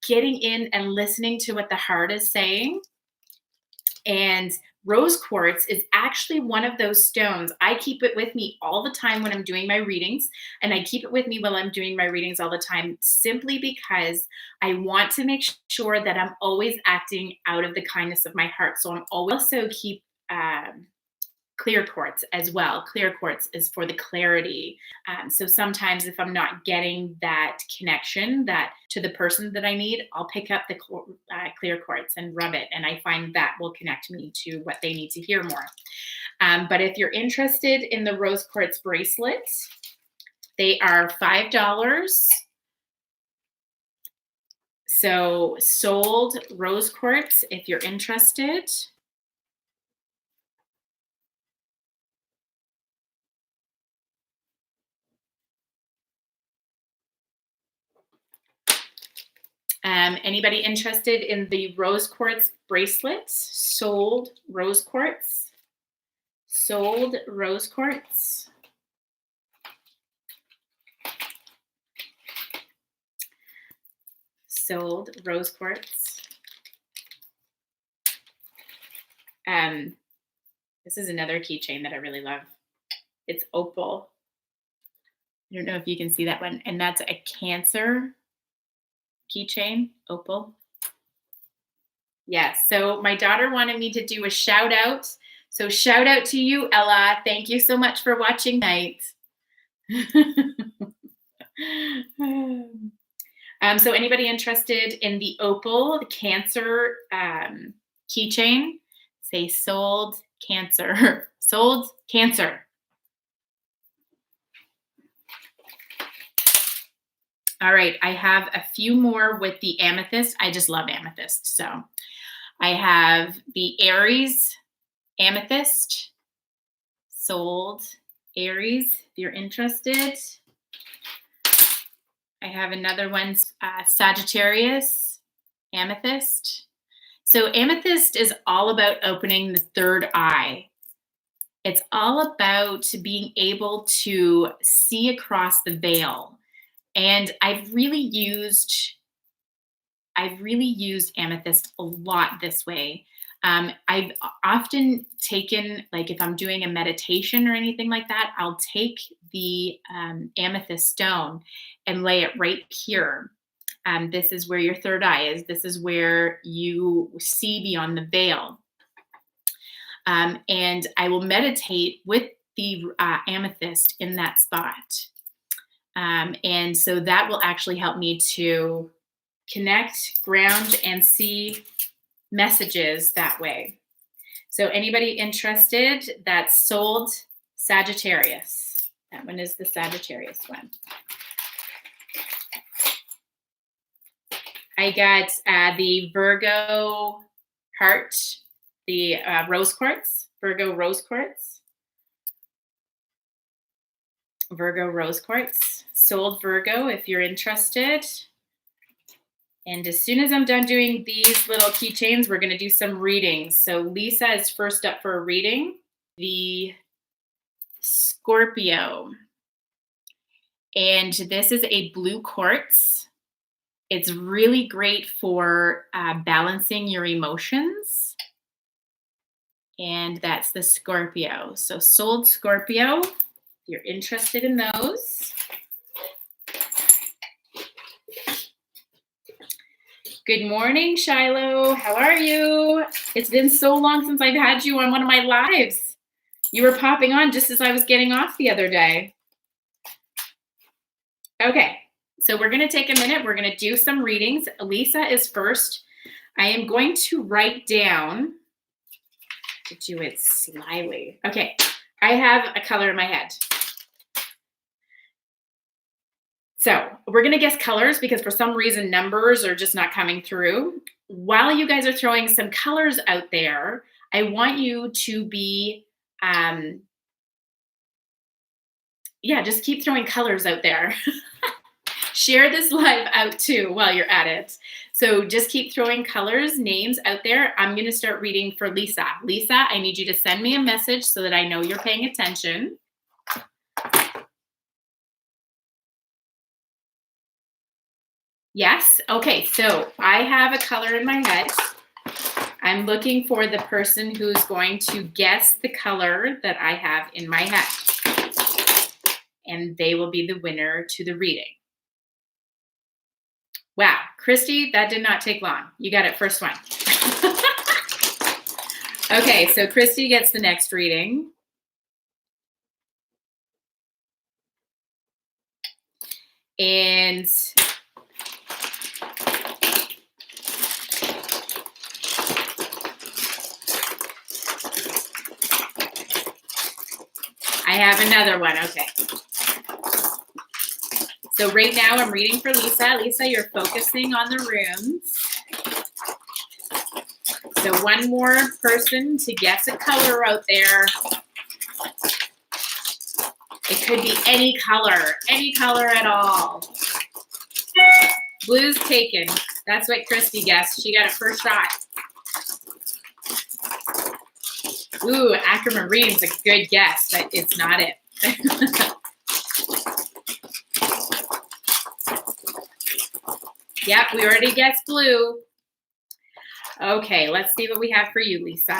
getting in and listening to what the heart is saying. And rose quartz is actually one of those stones. I keep it with me all the time when I'm doing my readings, and I keep it with me while I'm doing my readings all the time simply because I want to make sure that I'm always acting out of the kindness of my heart. So I'm always also keep clear quartz as well. Clear quartz is for the clarity. So sometimes if I'm not getting that connection that to the person that I need, I'll pick up the clear quartz and rub it. And I find that will connect me to what they need to hear more. But if you're interested in the rose quartz bracelets, they are $5. So sold rose quartz if you're interested. Anybody interested in the rose quartz bracelets? Sold rose quartz. Sold rose quartz. Sold rose quartz. This is another keychain that I really love. It's opal. I don't know if you can see that one. And that's a Cancer keychain, opal. Yes. So my daughter wanted me to do a shout out. So shout out to you, Ella. Thank you so much for watching tonight. So anybody interested in the opal, the Cancer keychain? Say sold Cancer. Sold Cancer. All right, I have a few more with the amethyst. I just love amethyst. So I have the Aries amethyst. Sold Aries, if you're interested. I have another one, Sagittarius amethyst. So amethyst is all about opening the third eye. It's all about being able to see across the veil. And I've really used amethyst a lot this way. I've often taken, like if I'm doing a meditation or anything like that, I'll take the amethyst stone and lay it right here. This is where your third eye is. This is where you see beyond the veil. And I will meditate with the amethyst in that spot. And so that will actually help me to connect, ground, and see messages that way. So anybody interested, that's sold Sagittarius. That one is the Sagittarius one. I got the Virgo heart, the rose quartz, Virgo rose quartz. Virgo rose quartz. Sold Virgo if you're interested. And as soon as I'm done doing these little keychains, we're going to do some readings. So Lisa is first up for a reading. The Scorpio. And this is a blue quartz. It's really great for balancing your emotions. And that's the Scorpio. So sold Scorpio, if you're interested in those. Good morning, Shiloh. How are you? It's been so long since I've had you on one of my lives. You were popping on just as I was getting off the other day. Okay, so we're going to take a minute. We're going to do some readings. Lisa is first. I am going to write down, to do it slyly. Okay, I have a color in my head. So we're going to guess colors because for some reason numbers are just not coming through. While you guys are throwing some colors out there, I want you to be, just keep throwing colors out there. Share this live out too while you're at it. So just keep throwing colors, names out there. I'm going to start reading for Lisa. Lisa, I need you to send me a message so that I know you're paying attention. Yes. Okay. So I have a color in my head. I'm looking for the person who's going to guess the color that I have in my head. And they will be the winner to the reading. Wow. Christy, that did not take long. You got it first one. Okay. So Christy gets the next reading. And I have another one. Okay. So right now I'm reading for Lisa. Lisa, you're focusing on the runes. So one more person to guess a color out there. It could be any color at all. Blue's taken. That's what Christy guessed. She got it first shot. Ooh, aquamarine's a good guess, but it's not it. Yep, we already guessed blue. Okay, let's see what we have for you, Lisa.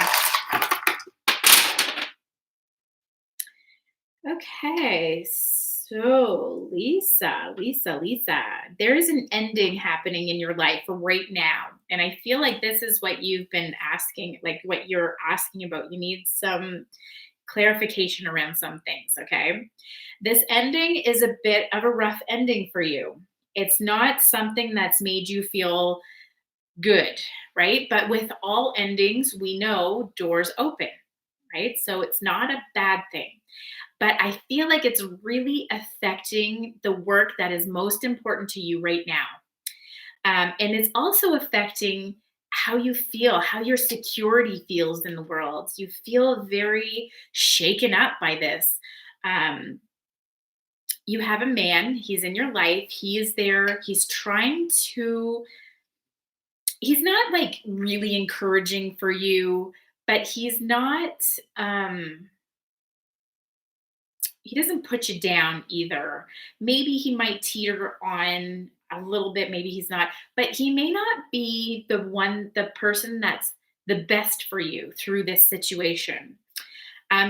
Okay, so Lisa, there's an ending happening in your life right now. And I feel like this is what you've been asking, like what you're asking about. You need some clarification around some things, okay? This ending is a bit of a rough ending for you. It's not something that's made you feel good, right? But with all endings, we know doors open, right? So it's not a bad thing. But I feel like it's really affecting the work that is most important to you right now. And it's also affecting how you feel, how your security feels in the world. You feel very shaken up by this. Um, you have a man, he's in your life, he is there, he's not like really encouraging for you, but he's not, he doesn't put you down either. Maybe he might teeter on a little bit, maybe he's not, but he may not be the person that's the best for you through this situation.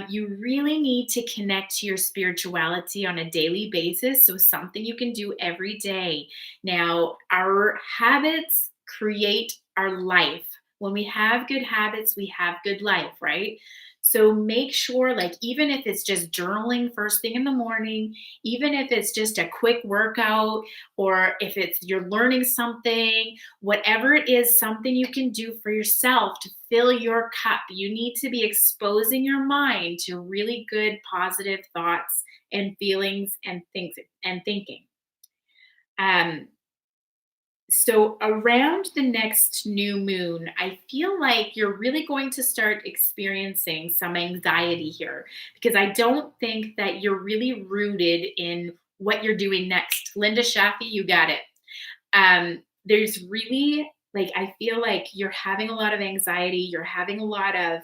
You really need to connect to your spirituality on a daily basis. So, something you can do every day. Now, our habits create our life. When we have good habits, we have good life, right? So, make sure, like, even if it's just journaling first thing in the morning, even if it's just a quick workout, or if it's you're learning something, whatever it is, something you can do for yourself to fill your cup. You need to be exposing your mind to really good positive thoughts and feelings and things and thinking. Um, so around the next new moon, I feel like you're really going to start experiencing some anxiety here, because I don't think that you're really rooted in what you're doing next. Linda Shafi, you got it. There's really, like, I feel like you're having a lot of anxiety. You're having a lot of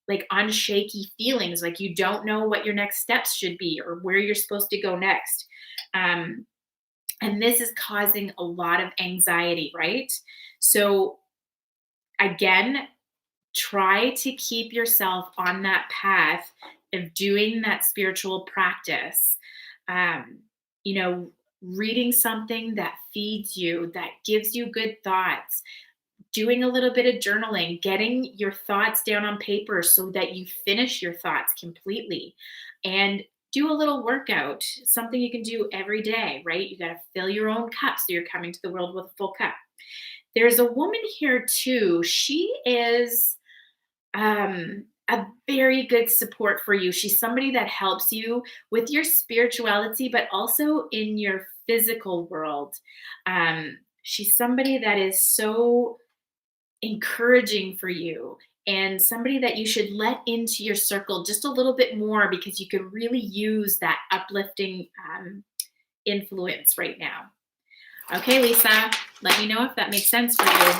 like unshaky feelings, like you don't know what your next steps should be or where you're supposed to go next. Um, and this is causing a lot of anxiety, right? So, again, try to keep yourself on that path of doing that spiritual practice. Um, you know, reading something that feeds you, that gives you good thoughts, doing a little bit of journaling, getting your thoughts down on paper so that you finish your thoughts completely, and do a little workout, something you can do every day, right? You got to fill your own cup so you're coming to the world with a full cup. There's a woman here too. She is a very good support for you. She's somebody that helps you with your spirituality, but also in your physical world. She's somebody that is so encouraging for you, and somebody that you should let into your circle just a little bit more, because you could really use that uplifting influence right now. Okay, Lisa, let me know if that makes sense for you.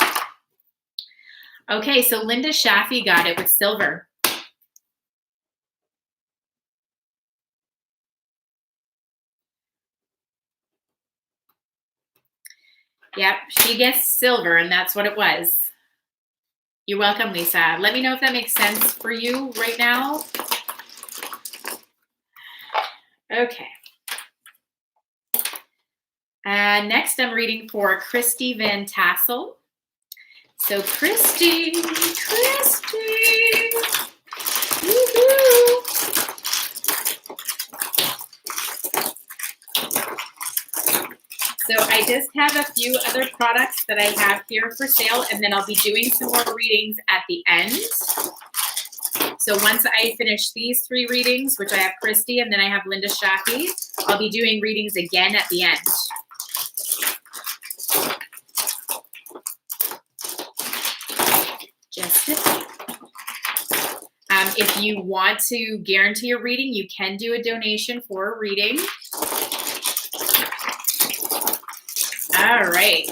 Okay, so Linda Shafi got it with silver. Yep, she guessed silver, and that's what it was. You're welcome, Lisa. Let me know if that makes sense for you right now. Okay. Next, I'm reading for Christy Van Tassel. So, Christy. Woo-hoo. So I just have a few other products that I have here for sale, and then I'll be doing some more readings at the end. So once I finish these 3 readings, which I have Christy and then I have Linda Shafi, I'll be doing readings again at the end. Just a few. If you want to guarantee a reading, you can do a donation for a reading. All right,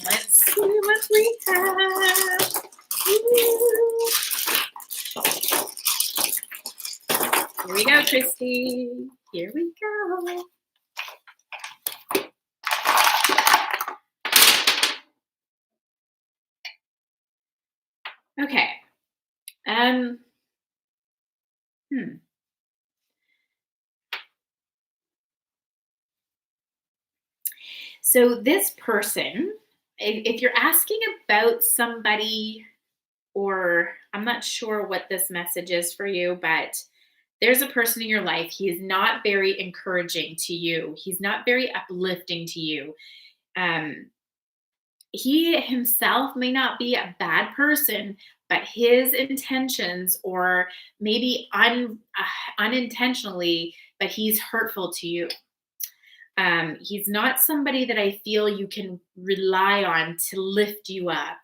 let's see. else we have? Ooh. Here we go, Christy. Here we go. Okay. So this person, if you're asking about somebody, or I'm not sure what this message is for you, but there's a person in your life. He is not very encouraging to you. He's not very uplifting to you. Um, he himself may not be a bad person, but his intentions, or maybe unintentionally, but he's hurtful to you. He's not somebody that I feel you can rely on to lift you up,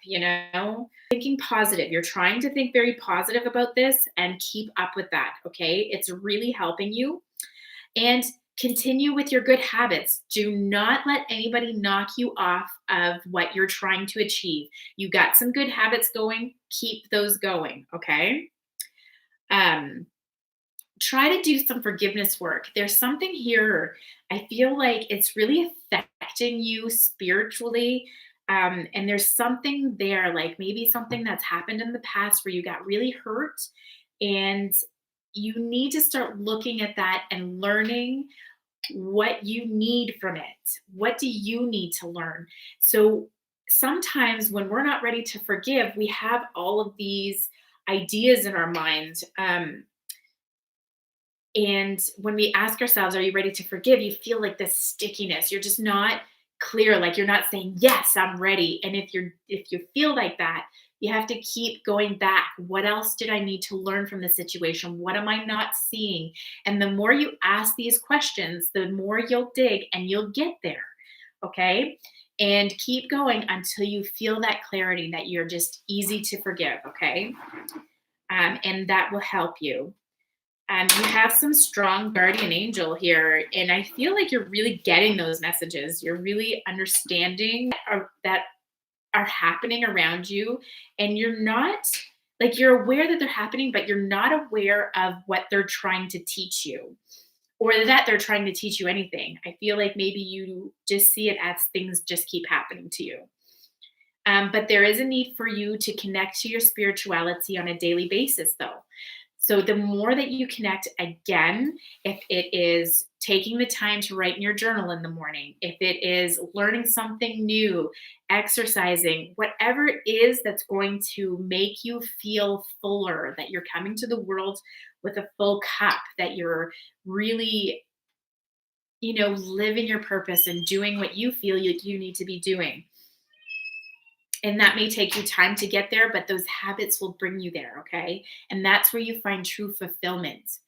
Thinking positive. You're trying to think very positive about this and keep up with that, okay? It's really helping you. And continue with your good habits. Do not let anybody knock you off of what you're trying to achieve. You got some good habits going, keep those going, okay? Try to do some forgiveness work. There's something here. I feel like it's really affecting you spiritually. And there's something there, like maybe something that's happened in the past where you got really hurt. And you need to start looking at that and learning what you need from it. What do you need to learn? So sometimes when we're not ready to forgive, we have all of these ideas in our mind. And when we ask ourselves, are you ready to forgive? You feel like this stickiness. You're just not clear. Like you're not saying, yes, I'm ready. And if you feel like that, you have to keep going back. What else did I need to learn from the situation? What am I not seeing? And the more you ask these questions, the more you'll dig and you'll get there. Okay. And keep going until you feel that clarity that you're just easy to forgive. Okay. And that will help you. You have some strong guardian angel here, and I feel like you're really getting those messages. You're really understanding that are happening around you, and you're not like you're aware that they're happening, but you're not aware of what they're trying to teach you, or that they're trying to teach you anything. I feel like maybe you just see it as things just keep happening to you. But there is a need for you to connect to your spirituality on a daily basis, though. So the more that you connect, again, if it is taking the time to write in your journal in the morning, if it is learning something new, exercising, whatever it is that's going to make you feel fuller, that you're coming to the world with a full cup, that you're really, living your purpose and doing what you feel you need to be doing. And that may take you time to get there, but those habits will bring you there, okay? And that's where you find true fulfillment.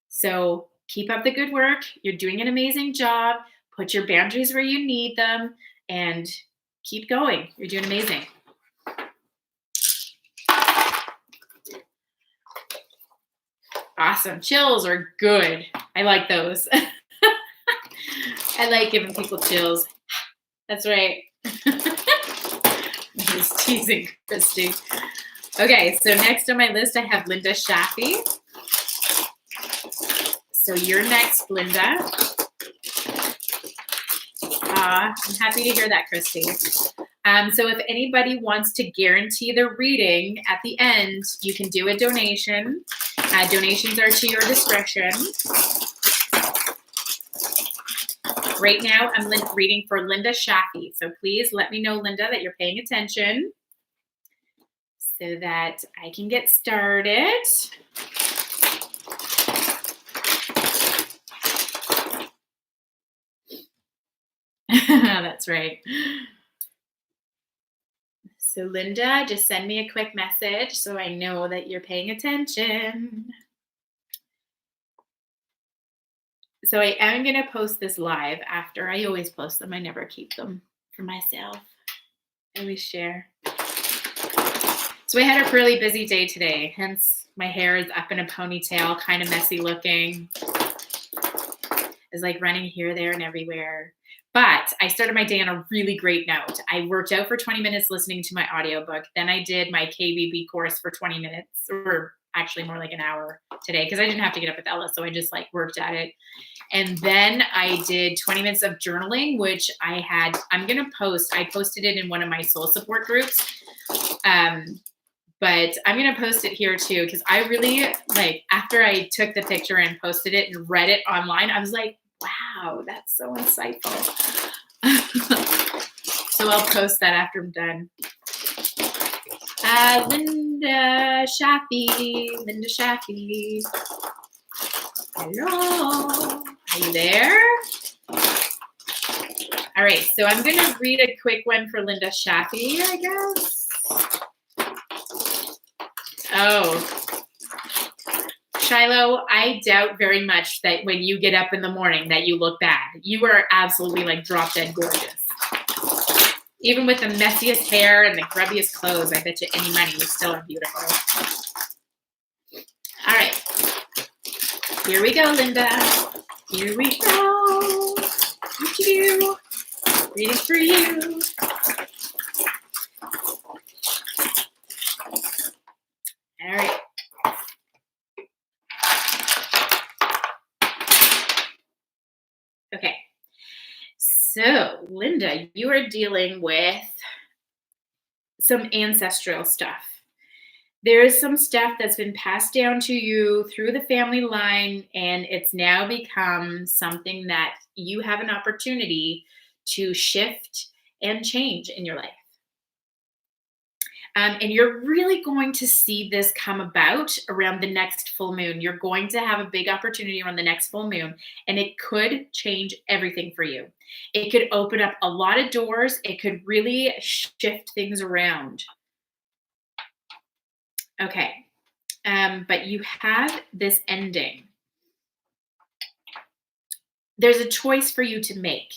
So keep up the good work. You're doing an amazing job. Put your boundaries where you need them and keep going. You're doing amazing. Awesome. Chills are good. I like those. I like giving people chills. That's right. Just teasing Christy. Okay, so next on my list, I have Linda Shaffy. So you're next, Linda. I'm happy to hear that, Christy. So if anybody wants to guarantee the reading at the end, you can do a donation. Donations are to your discretion. Right now, I'm reading for Linda Shaffy. So please let me know, Linda, that you're paying attention so that I can get started. That's right. So Linda, just send me a quick message so I know that you're paying attention. So I am going to post this live after. I always post them. I never keep them for myself. I always share. So I had a really busy day today. Hence, my hair is up in a ponytail, kind of messy looking. It's like running here, there, and everywhere. But I started my day on a really great note. I worked out for 20 minutes listening to my audiobook. Then I did my KBB course for 20 minutes, or actually more like an hour today, because I didn't have to get up with Ella. So I just like worked at it. And then I did 20 minutes of journaling, which I'm going to post. I posted it in one of my soul support groups. But I'm going to post it here too, because I really like, after I took the picture and posted it and read it online, I was like, wow, that's so insightful. So I'll post that after I'm done. Linda Shaffy. Hello. Are you there? All right. So I'm going to read a quick one for Linda Shaffy, I guess. Oh, Shiloh, I doubt very much that when you get up in the morning that you look bad. You are absolutely like drop dead gorgeous. Even with the messiest hair and the grubbiest clothes, I bet you any money you still are beautiful. All right. Here we go, Linda. Here we go. Thank you. Reading for you. All right. Okay. So, Linda, you are dealing with some ancestral stuff. There is some stuff that's been passed down to you through the family line, and it's now become something that you have an opportunity to shift and change in your life. And you're really going to see this come about around the next full moon. You're going to have a big opportunity around the next full moon, and it could change everything for you. It could open up a lot of doors. It could really shift things around. Okay. But you have this ending. There's a choice for you to make.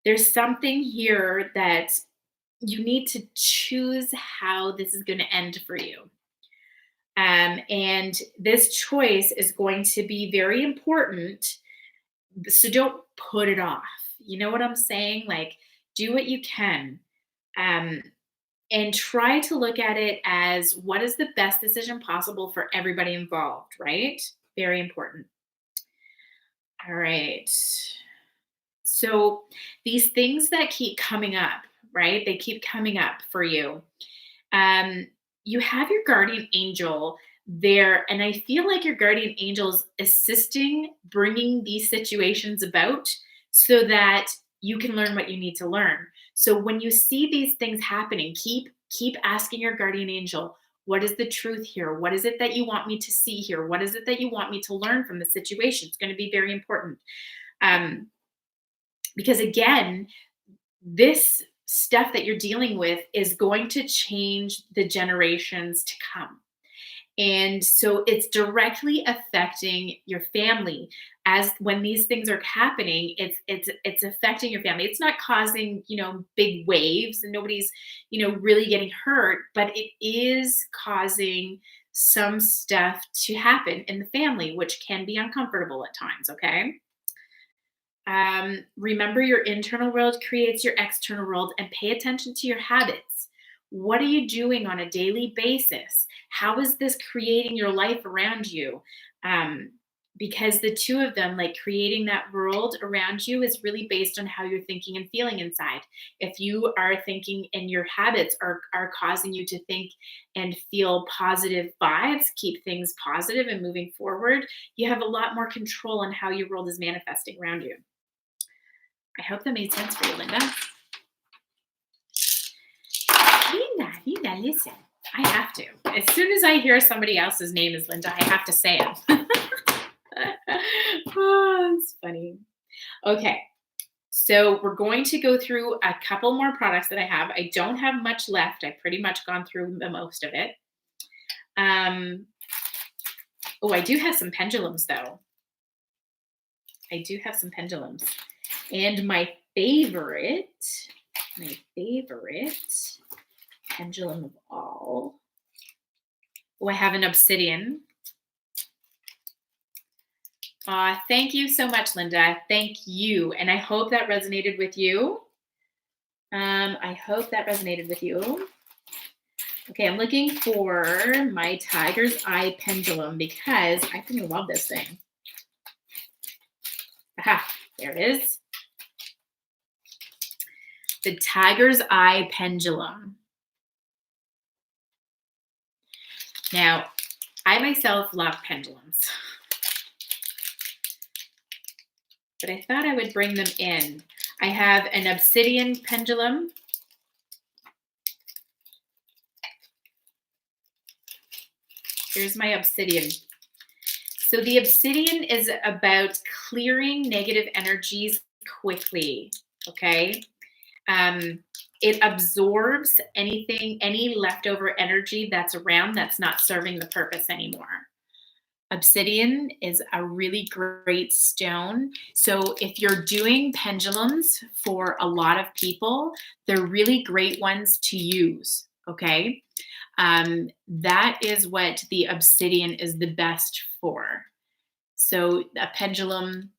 There's something here that you need to choose how this is going to end for you. And this choice is going to be very important. So don't put it off. You know what I'm saying? Like, do what you can. And try to look at it as what is the best decision possible for everybody involved, right? Very important. All right. So these things that keep coming up, right? They keep coming up for you. You have your guardian angel there, and I feel like your guardian angel's assisting bringing these situations about so that you can learn what you need to learn. So when you see these things happening, keep asking your guardian angel, what is the truth here? What is it that you want me to see here? What is it that you want me to learn from the situation? It's going to be very important. Because again, this stuff that you're dealing with is going to change the generations to come. And so it's directly affecting your family. As when these things are happening, it's affecting your family. It's not causing, big waves, and nobody's, really getting hurt, but it is causing some stuff to happen in the family, which can be uncomfortable at times, okay? Remember, your internal world creates your external world, and pay attention to your habits. What are you doing on a daily basis? How is this creating your life around you? Because the two of them, like creating that world around you, is really based on how you're thinking and feeling inside. If you are thinking and your habits are causing you to think and feel positive vibes, keep things positive and moving forward, you have a lot more control on how your world is manifesting around you. I hope that made sense for you, Linda. Linda, listen. I have to. As soon as I hear somebody else's name is Linda, I have to say it. Oh, it's funny. Okay. So we're going to go through a couple more products that I have. I don't have much left. I've pretty much gone through the most of it. Oh, I do have some pendulums, though. I do have some pendulums. And my favorite pendulum of all. Oh, I have an obsidian. Thank you so much, Linda. Thank you. And I hope that resonated with you. I hope that resonated with you. Okay, I'm looking for my tiger's eye pendulum because I freaking love this thing. Aha, there it is. The tiger's eye pendulum. Now, I myself love pendulums, but I thought I would bring them in. I have an obsidian pendulum. Here's my obsidian. So the obsidian is about clearing negative energies quickly, okay? It absorbs any leftover energy that's around that's not serving the purpose anymore. Obsidian is a really great stone. So if you're doing pendulums for a lot of people, they're really great ones to use, okay? That is what the obsidian is the best for. So a pendulum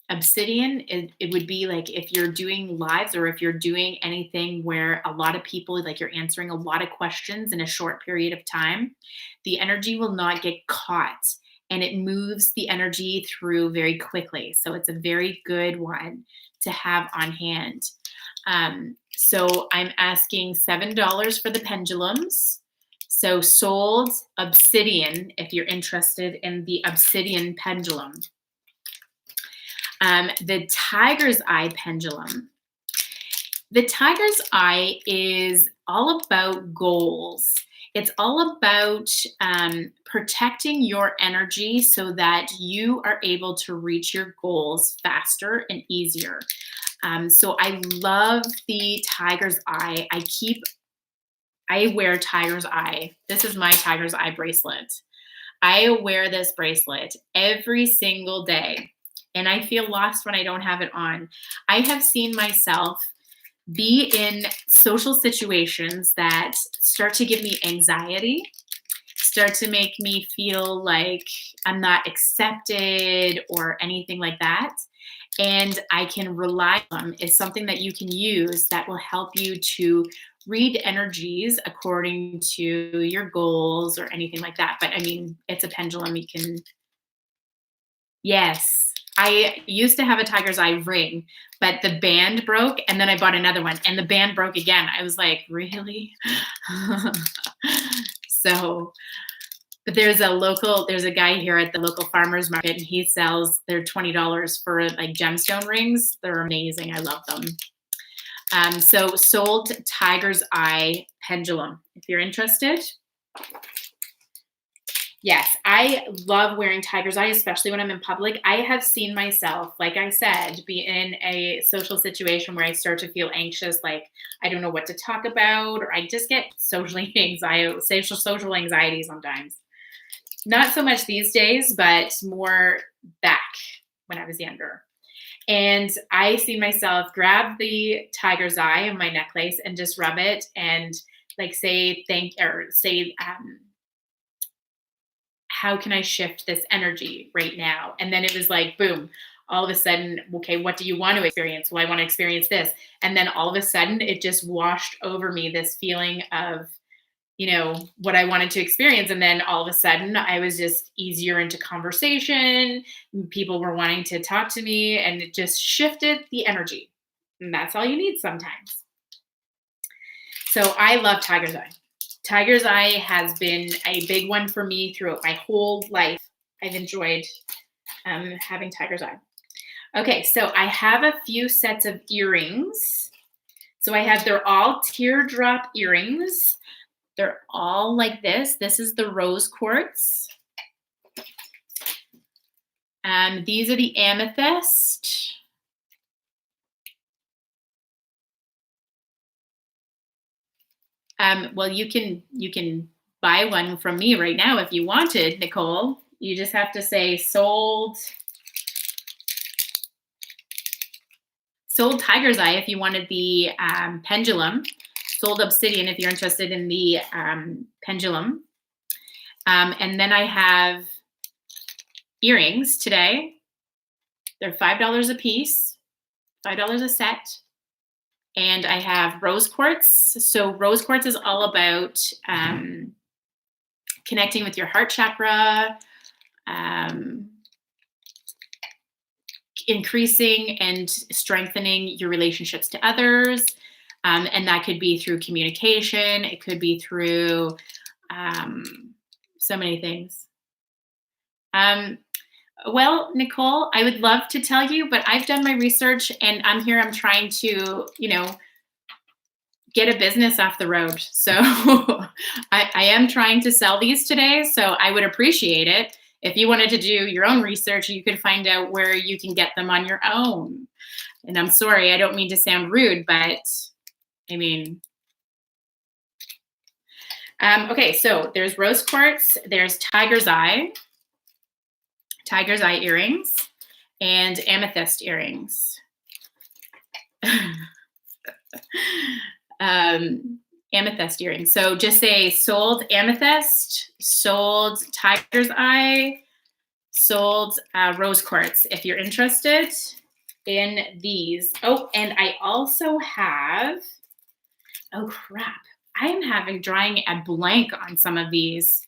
obsidian, it would be like if you're doing lives or if you're doing anything where a lot of people, like you're answering a lot of questions in a short period of time, the energy will not get caught and it moves the energy through very quickly. So it's a very good one to have on hand. So I'm asking $7 for the pendulums. So sold obsidian if you're interested in the obsidian pendulum. The tiger's eye pendulum. The tiger's eye is all about goals. It's all about protecting your energy so that you are able to reach your goals faster and easier. So I love the tiger's eye. I wear tiger's eye. This is my tiger's eye bracelet. I wear this bracelet every single day. And I feel lost when I don't have it on. I have seen myself be in social situations that start to give me anxiety, start to make me feel like I'm not accepted or anything like that. And I can rely on is something that you can use that will help you to read energies according to your goals or anything like that. But I mean, it's a pendulum. You can, yes. I used to have a tiger's eye ring, but the band broke and then I bought another one and the band broke again. I was like, really? So, but there's a guy here at the local farmer's market and he sells, they're $20 for like gemstone rings. They're amazing. I love them. So sold tiger's eye pendulum, if you're interested. Yes, I love wearing tiger's eye, especially when I'm in public. I have seen myself, like I said, be in a social situation where I start to feel anxious, like I don't know what to talk about, or I just get social anxiety sometimes. Not so much these days, but more back when I was younger. And I see myself grab the tiger's eye in my necklace and just rub it and like say how can I shift this energy right now? And then it was like, boom, all of a sudden, okay, what do you want to experience? Well, I want to experience this. And then all of a sudden, it just washed over me this feeling of, what I wanted to experience. And then all of a sudden, I was just easier into conversation. People were wanting to talk to me, and it just shifted the energy. And that's all you need sometimes. So I love tiger's eye. Tiger's eye has been a big one for me throughout my whole life. I've enjoyed having tiger's eye. Okay, so I have a few sets of earrings. So they're all teardrop earrings. They're all like this. This is the rose quartz. These are the amethyst. Well, you can buy one from me right now if you wanted, Nicole. You just have to say sold tiger's eye if you wanted the pendulum, sold obsidian if you're interested in the pendulum. And then I have earrings today. They're $5 a piece, $5 a set. And I have rose quartz. So rose quartz is all about connecting with your heart chakra, increasing and strengthening your relationships to others. And that could be through communication. It could be through so many things. Well, Nicole, I would love to tell you, but I've done my research and I'm trying to, get a business off the road. So I am trying to sell these today. So I would appreciate it. If you wanted to do your own research, you could find out where you can get them on your own. And I'm sorry, I don't mean to sound rude, but I mean, okay, so there's rose quartz, there's tiger's eye earrings, and amethyst earrings. Amethyst earrings. So just say sold amethyst, sold tiger's eye, sold rose quartz if you're interested in these. Oh, and I also have, oh crap, I am drawing a blank on some of these.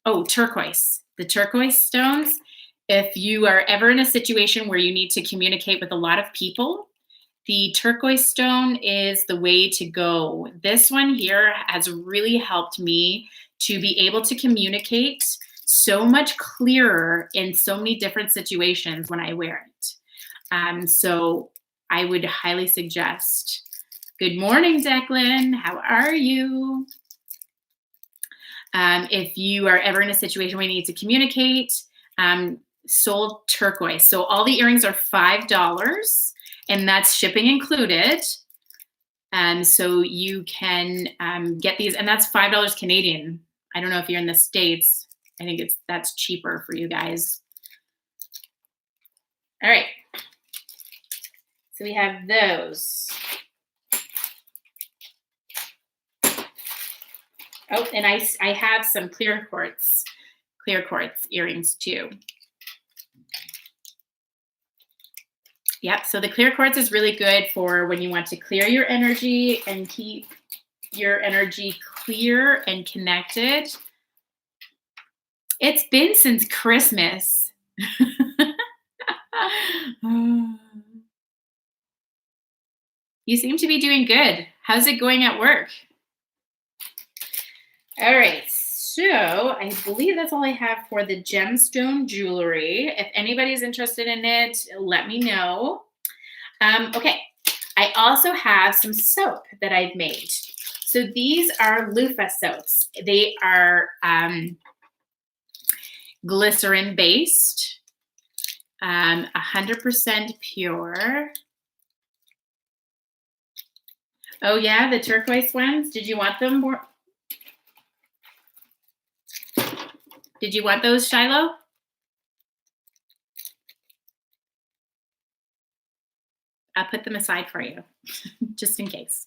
Oh, turquoise, the turquoise stones. If you are ever in a situation where you need to communicate with a lot of people, the turquoise stone is the way to go. This one here has really helped me to be able to communicate so much clearer in so many different situations when I wear it. So I would highly suggest. Good morning, Declan. How are you? If you are ever in a situation where you need to communicate, sold turquoise. So all the earrings are $5. And that's shipping included. So you can get these, and that's $5 Canadian. I don't know if you're in the States. I think that's cheaper for you guys. All right. So we have those. Oh, and I have some clear quartz earrings too. Yep, so the clear quartz is really good for when you want to clear your energy and keep your energy clear and connected. It's been since Christmas. You seem to be doing good. How's it going at work? All right, so I believe that's all I have for the gemstone jewelry. If anybody's interested in it, let me know. Okay, I also have some soap that I've made. So these are loofah soaps. They are glycerin based, 100% pure. Oh yeah, the turquoise ones. Did you want them more? Did you want those, Shiloh? I'll put them aside for you, just in case.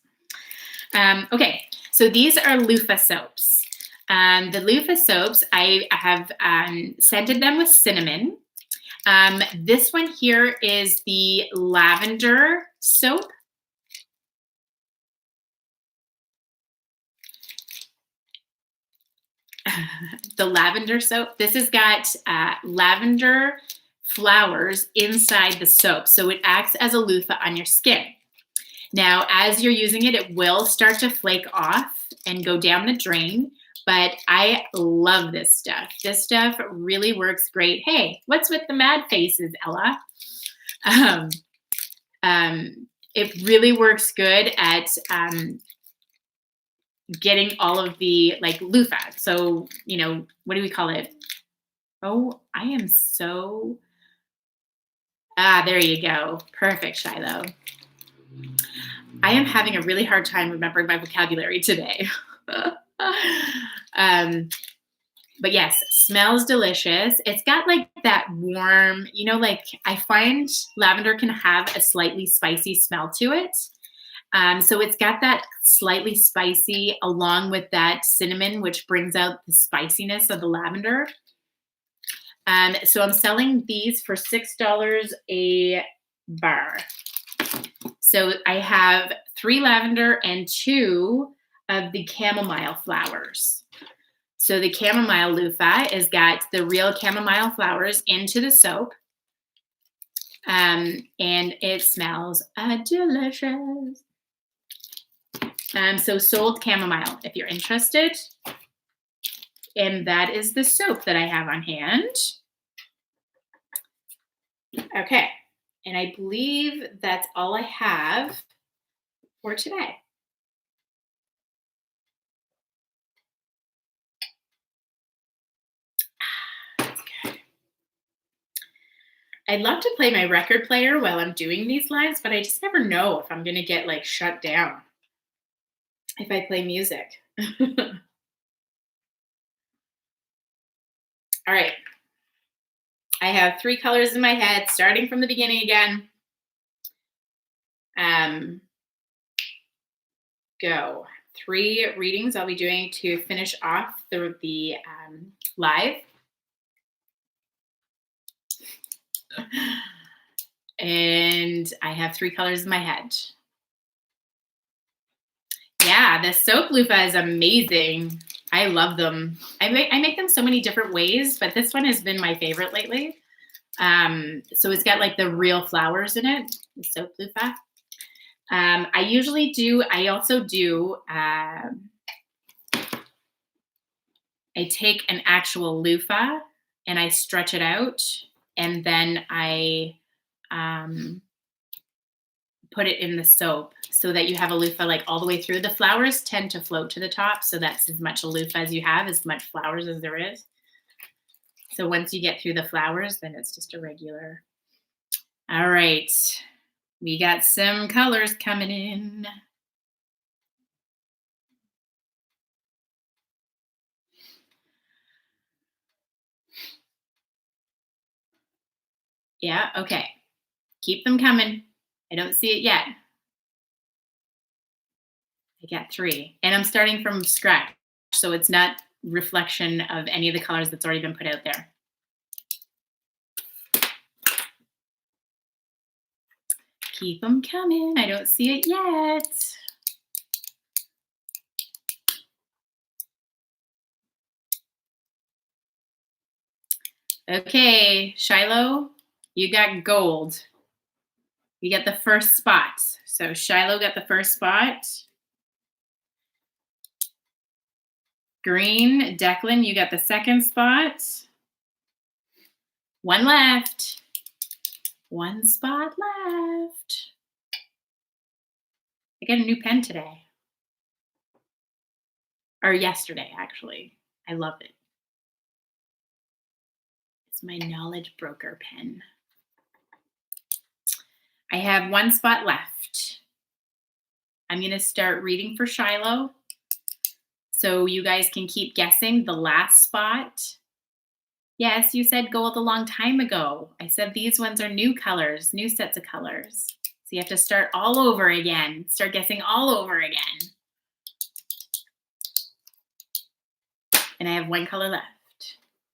Okay, so these are loofah soaps. The loofah soaps, I have scented them with cinnamon. This one here is the lavender soap. The lavender soap. This has got lavender flowers inside the soap, so it acts as a loofah on your skin. Now, as you're using it, it will start to flake off and go down the drain, but I love this stuff. This stuff really works great. Hey, what's with the mad faces, Ella? It really works good at getting all of the loofah. So, what do we call it? Oh, I am so, there you go. Perfect, Shiloh. I am having a really hard time remembering my vocabulary today. But yes, smells delicious. It's got that warm, I find lavender can have a slightly spicy smell to it. So it's got that slightly spicy along with that cinnamon, which brings out the spiciness of the lavender. So I'm selling these for $6 a bar. So I have 3 lavender and 2 of the chamomile flowers. So the chamomile loofah has got the real chamomile flowers into the soap. And it smells delicious. So sold chamomile if you're interested. And that is the soap that I have on hand. Okay. And I believe that's all I have for today. I'd love to play my record player while I'm doing these lives, but I just never know if I'm going to get like shut down if I play music. All right. I have 3 colors in my head, starting from the beginning again. Go. 3 readings I'll be doing to finish off the live. And I have 3 colors in my head. Yeah, the soap loofah is amazing. I love them. I make them so many different ways, but this one has been my favorite lately. So it's got like the real flowers in it, the soap loofah. I also do, I take an actual loofah and I stretch it out, and then I put it in the soap so that you have a loofah like all the way through. The flowers tend to float to the top, so that's as much a loofah as you have, as much flowers as there is. So once you get through the flowers, then it's just a regular. All right. We got some colors coming in. Yeah, okay. Keep them coming. I don't see it yet. I got 3. And I'm starting from scratch, so it's not reflection of any of the colors that's already been put out there. Keep them coming. I don't see it yet. Okay, Shiloh, you got gold. You get the first spot. So Shiloh got the first spot. Green, Declan, you got the second spot. 1 left. 1 spot left. I got a new pen today. Or yesterday, actually. I love it. It's my knowledge broker pen. I have 1 spot left. I'm going to start reading for Shiloh, so you guys can keep guessing the last spot. Yes, you said gold a long time ago. I said these ones are new colors, new sets of colors. So you have to start all over again. Start guessing all over again. And I have 1 color left.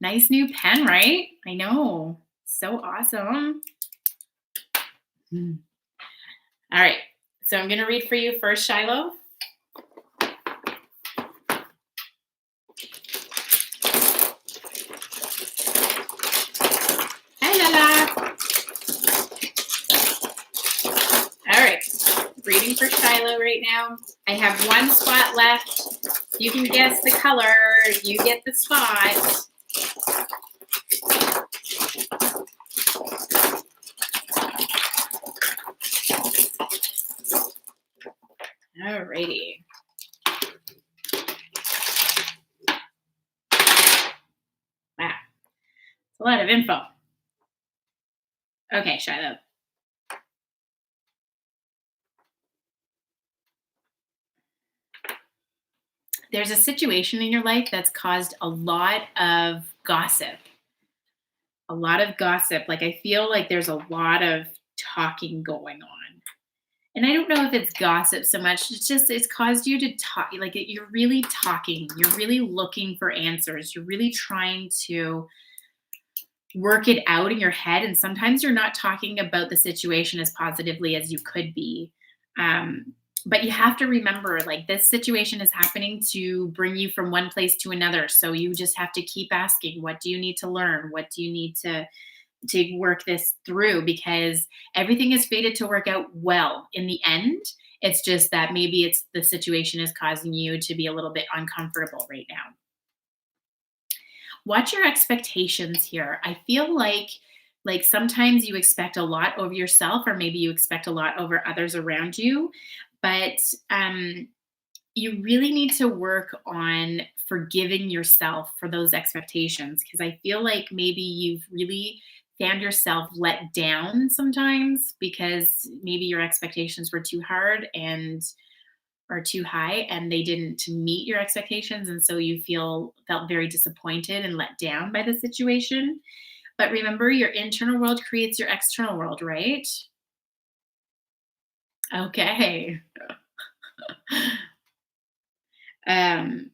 Nice new pen, right? I know. So awesome. All right. So I'm going to read for you first, Shiloh. Hi, Lala. All right. Reading for Shiloh right now. I have 1 spot left. You can guess the color. You get the spot. All righty. Wow. It's a lot of info. Okay, Shiloh. There's a situation in your life that's caused a lot of gossip. A lot of gossip. Like, I feel like there's a lot of talking going on. And I don't know if it's gossip so much. It's caused you to talk. Like, you're really talking. You're really looking for answers. You're really trying to work it out in your head. And sometimes you're not talking about the situation as positively as you could be. Um, but you have to remember, like, this situation is happening to bring you from one place to another. So you just have to keep asking, what do you need to learn? What do you need to work this through? Because everything is fated to work out well in the end. It's just that maybe it's the situation is causing you to be a little bit uncomfortable right now. Watch your expectations here. I feel like sometimes you expect a lot over yourself, or maybe you expect a lot over others around you, but you really need to work on forgiving yourself for those expectations, because I feel like maybe you've really found yourself let down sometimes because maybe your expectations were too hard and or too high, and they didn't meet your expectations, and so you felt very disappointed and let down by the situation. But remember, your internal world creates your external world, right? Okay. um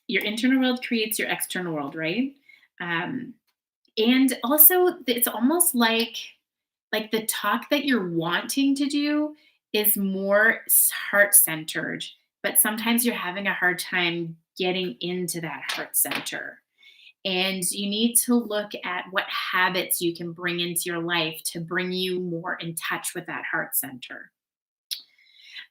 your internal world creates your external world, right? um and also, it's almost like the talk that you're wanting to do is more heart centered, but sometimes you're having a hard time getting into that heart center. And you need to look at what habits you can bring into your life to bring you more in touch with that heart center.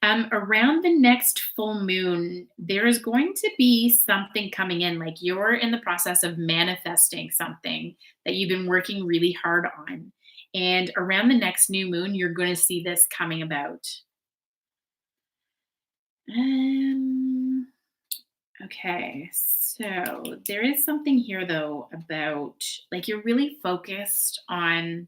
Around the next full moon, there is going to be something coming in, like you're in the process of manifesting something that you've been working really hard on. And around the next new moon, you're going to see this coming about. Um, okay, so there is something here though about, like, you're really focused on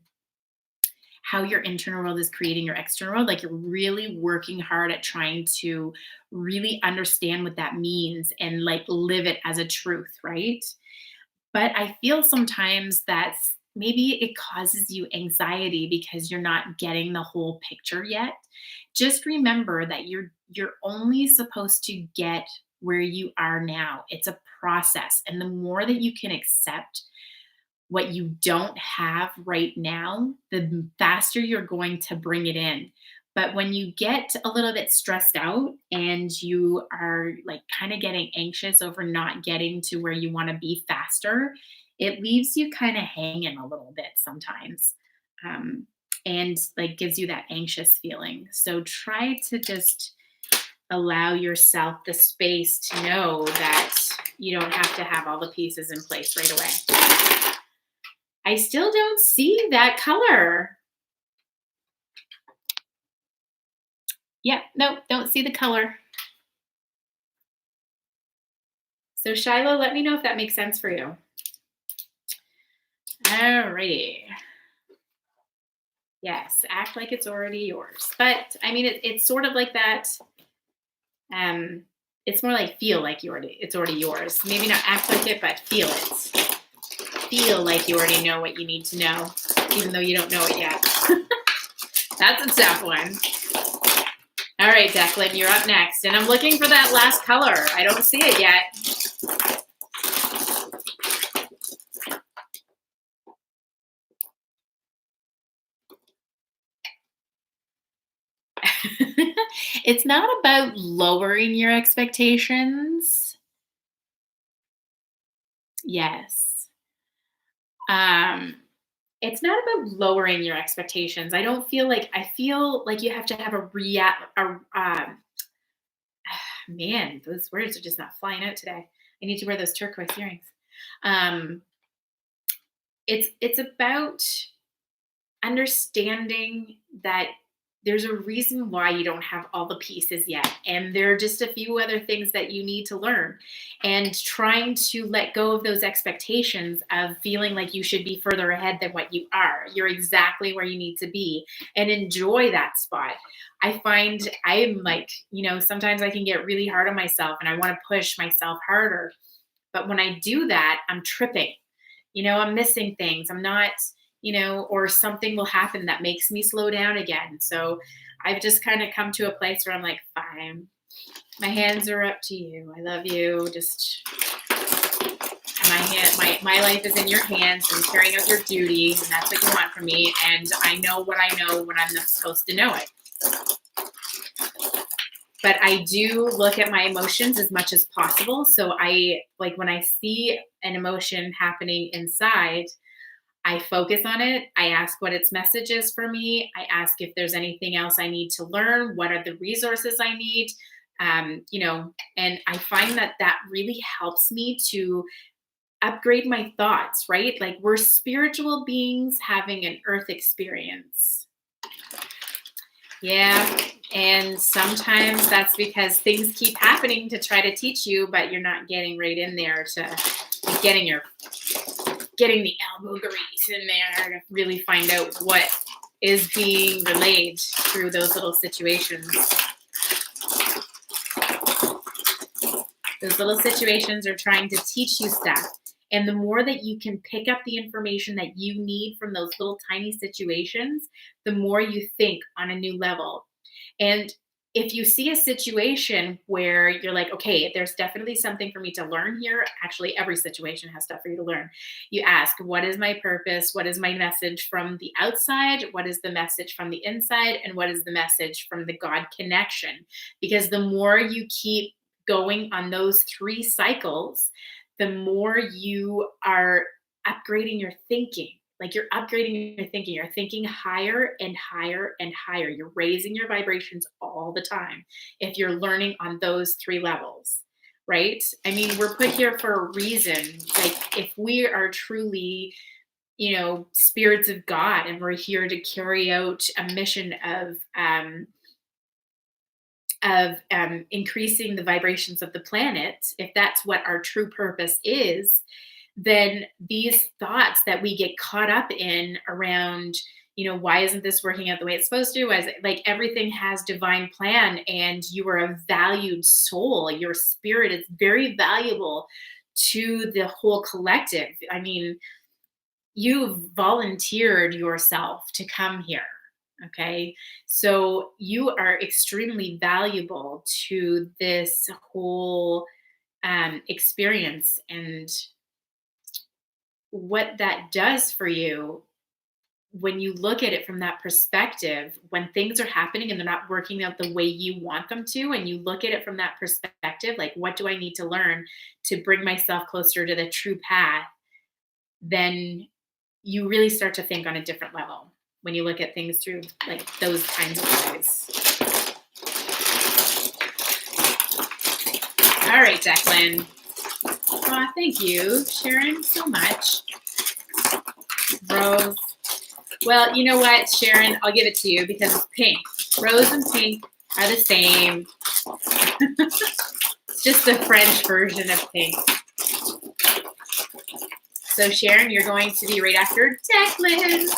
how your internal world is creating your external world. Like, you're really working hard at trying to really understand what that means and like live it as a truth, right? But I feel sometimes that's maybe it causes you anxiety because you're not getting the whole picture yet. Just remember that you're only supposed to get where you are now. It's a process, and the more that you can accept what you don't have right now, the faster you're going to bring it in. But when you get a little bit stressed out and you are like kind of getting anxious over not getting to where you want to be faster, it leaves you kind of hanging a little bit sometimes. Um, and like gives you that anxious feeling. So try to just allow yourself the space to know that you don't have to have all the pieces in place right away. I still don't see that color. Yeah, no, don't see the color. So Shiloh, let me know if that makes sense for you. Alrighty. Yes, act like it's already yours. But I mean, it's sort of like that. Um, it's more like feel like it's already yours. Maybe not act like it, but feel it. Feel like you already know what you need to know, even though you don't know it yet. That's a tough one. All right, Declan, you're up next. And I'm looking for that last color. I don't see it yet. It's not about lowering your expectations. Yes. Um, it's not about lowering your expectations. I feel like you have to have man, those words are just not flying out today. I need to wear those turquoise earrings. Um, it's about understanding that there's a reason why you don't have all the pieces yet. And there are just a few other things that you need to learn. And trying to let go of those expectations of feeling like you should be further ahead than what you are. You're exactly where you need to be, and enjoy that spot. I find I'm like, sometimes I can get really hard on myself and I want to push myself harder. But when I do that, I'm tripping. I'm missing things. I'm not, or something will happen that makes me slow down again. So I've just kind of come to a place where I'm like, fine, my hands are up to you. I love you. Just, I'm my life is in your hands and carrying out your duty, and that's what you want from me. And I know what I know when I'm not supposed to know it. But I do look at my emotions as much as possible. So when I see an emotion happening inside, I focus on it. I ask what its message is for me. I ask if there's anything else I need to learn. What are the resources I need? And I find that really helps me to upgrade my thoughts, right? Like, we're spiritual beings having an earth experience. Yeah. And sometimes that's because things keep happening to try to teach you, but you're not getting right in there to getting the elbow grease in there to really find out what is being relayed through those little situations. Those little situations are trying to teach you stuff. And the more that you can pick up the information that you need from those little tiny situations, the more you think on a new level. And if you see a situation where you're like, okay, there's definitely something for me to learn here. Actually, every situation has stuff for you to learn. You ask, what is my purpose? What is my message from the outside? What is the message from the inside? And what is the message from the God connection? Because the more you keep going on those 3 cycles, the more you are upgrading your thinking. Like, you're upgrading your thinking. You're thinking higher and higher and higher. You're raising your vibrations all the time if you're learning on those 3 levels, right? I mean, we're put here for a reason. Like, if we are truly, spirits of God, and we're here to carry out a mission of increasing the vibrations of the planet, if that's what our true purpose is, then these thoughts that we get caught up in around, why isn't this working out the way it's supposed to? Like, everything has divine plan, and you are a valued soul. Your spirit is very valuable to the whole collective. I mean, you volunteered yourself to come here. Okay. So you are extremely valuable to this whole experience. And what that does for you, when you look at it from that perspective, when things are happening and they're not working out the way you want them to, and you look at it from that perspective, like, what do I need to learn to bring myself closer to the true path? Then you really start to think on a different level when you look at things through, like, those kinds of eyes. All right, Declan. Aw, thank you, Sharon, so much. Rose. Well, you know what, Sharon? I'll give it to you because it's pink. Rose and pink are the same. It's just the French version of pink. So, Sharon, you're going to be right after Declan.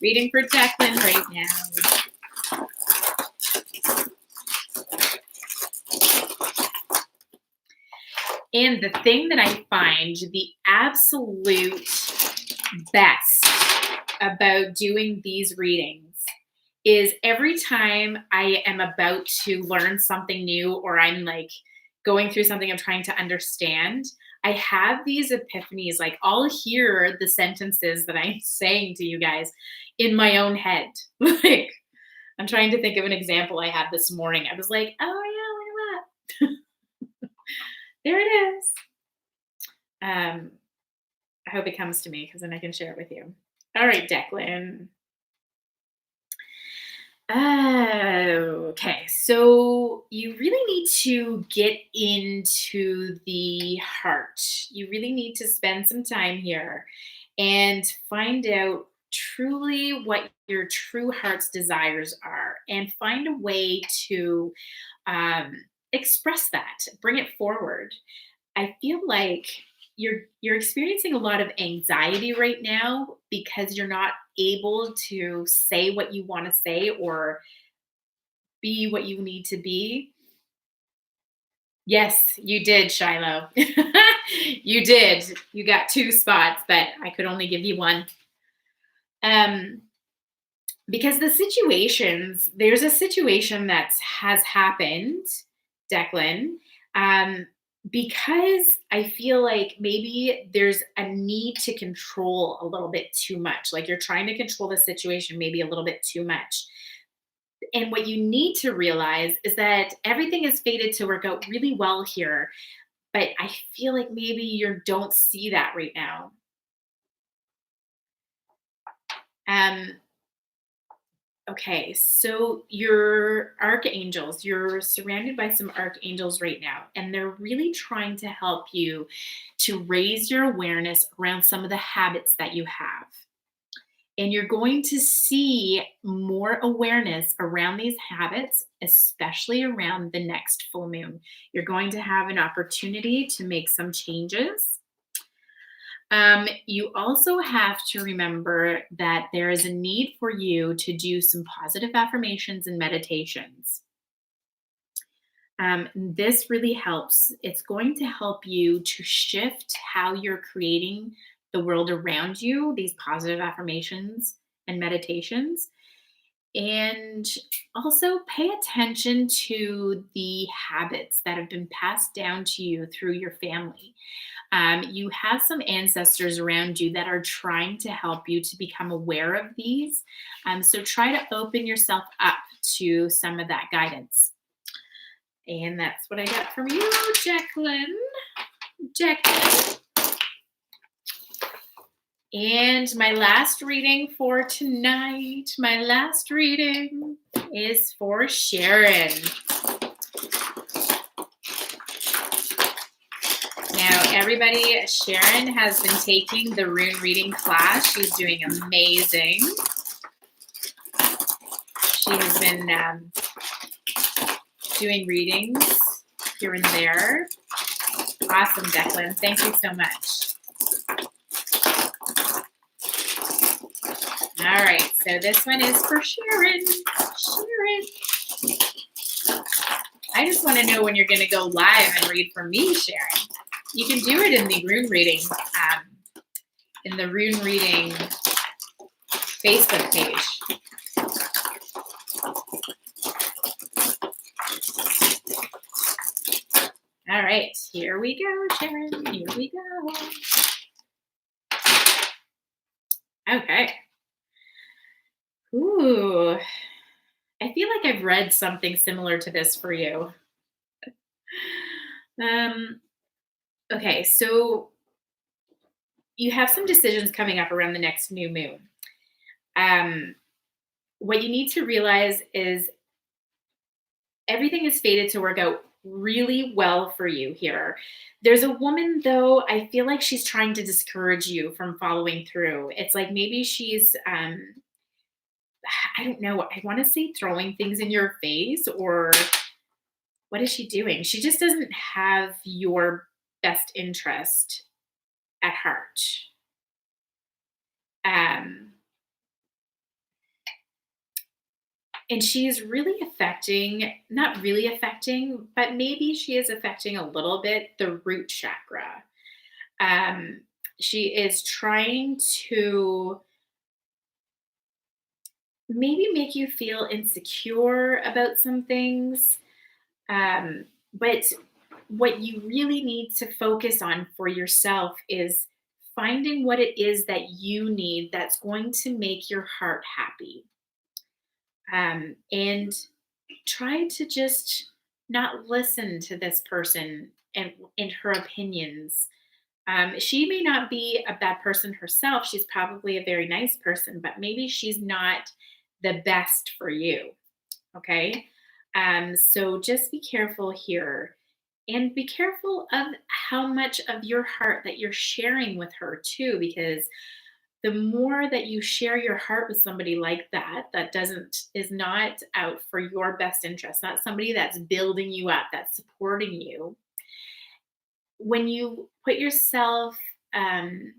Reading for Declan right now. And the thing that I find the absolute best about doing these readings is every time I am about to learn something new, or I'm like going through something I'm trying to understand, I have these epiphanies. Like, I'll hear the sentences that I'm saying to you guys in my own head. Like, I'm trying to think of an example I had this morning. I was like, oh yeah, look at that. There it is. I hope it comes to me because then I can share it with you. All right, Declan. Okay, so you really need to get into the heart. You really need to spend some time here and find out truly what your true heart's desires are, and find a way to um, express that, bring it forward. I feel like you're experiencing a lot of anxiety right now because you're not able to say what you want to say or be what you need to be. Yes, you did, Shiloh. You did. You got 2 spots, but I could only give you 1. Because there's a situation that has happened, Declan, Because I feel like maybe there's a need to control a little bit too much. Like you're trying to control the situation maybe a little bit too much. And what you need to realize is that everything is fated to work out really well here. But I feel like maybe you don't see that right now. Um, okay, so your archangels, you're surrounded by some archangels right now, and they're really trying to help you to raise your awareness around some of the habits that you have. And you're going to see more awareness around these habits, especially around the next full moon. You're going to have an opportunity to make some changes. You also have to remember that there is a need for you to do some positive affirmations and meditations. This really helps. It's going to help you to shift how you're creating the world around you, these positive affirmations and meditations. And also pay attention to the habits that have been passed down to you through your family. You have some ancestors around you that are trying to help you to become aware of these. So try to open yourself up to some of that guidance. And that's what I got from you, Jacqueline. Jacqueline. And my last reading for tonight, my last reading is for Sharon. Now, everybody, Sharon has been taking the rune reading class. She's doing amazing. She has been doing readings here and there. Awesome, Declan. Thank you so much. All right, so this one is for Sharon. Sharon. I just want to know when you're going to go live and read for me, Sharon. You can do it in the rune reading, Facebook page. All right, here we go, Sharon. Here we go. Okay. Ooh, I feel like I've read something similar to this for you. Okay, so you have some decisions coming up around the next new moon. What you need to realize is everything is fated to work out really well for you here. There's a woman, though, I feel like she's trying to discourage you from following through. It's like maybe she's, I don't know, I want to say throwing things in your face, or what is she doing? She just doesn't have your best interest at heart. And she's really affecting, not really affecting, but maybe she is affecting a little bit the root chakra. She is trying to maybe make you feel insecure about some things. But what you really need to focus on for yourself is finding what it is that you need that's going to make your heart happy. And try to just not listen to this person and her opinions. She may not be a bad person herself. She's probably a very nice person, but maybe she's not the best for you. Okay. So just be careful here, and be careful of how much of your heart that you're sharing with her too, because the more that you share your heart with somebody like that, that doesn't, is not out for your best interest, not somebody that's building you up, that's supporting you. When you put yourself, um,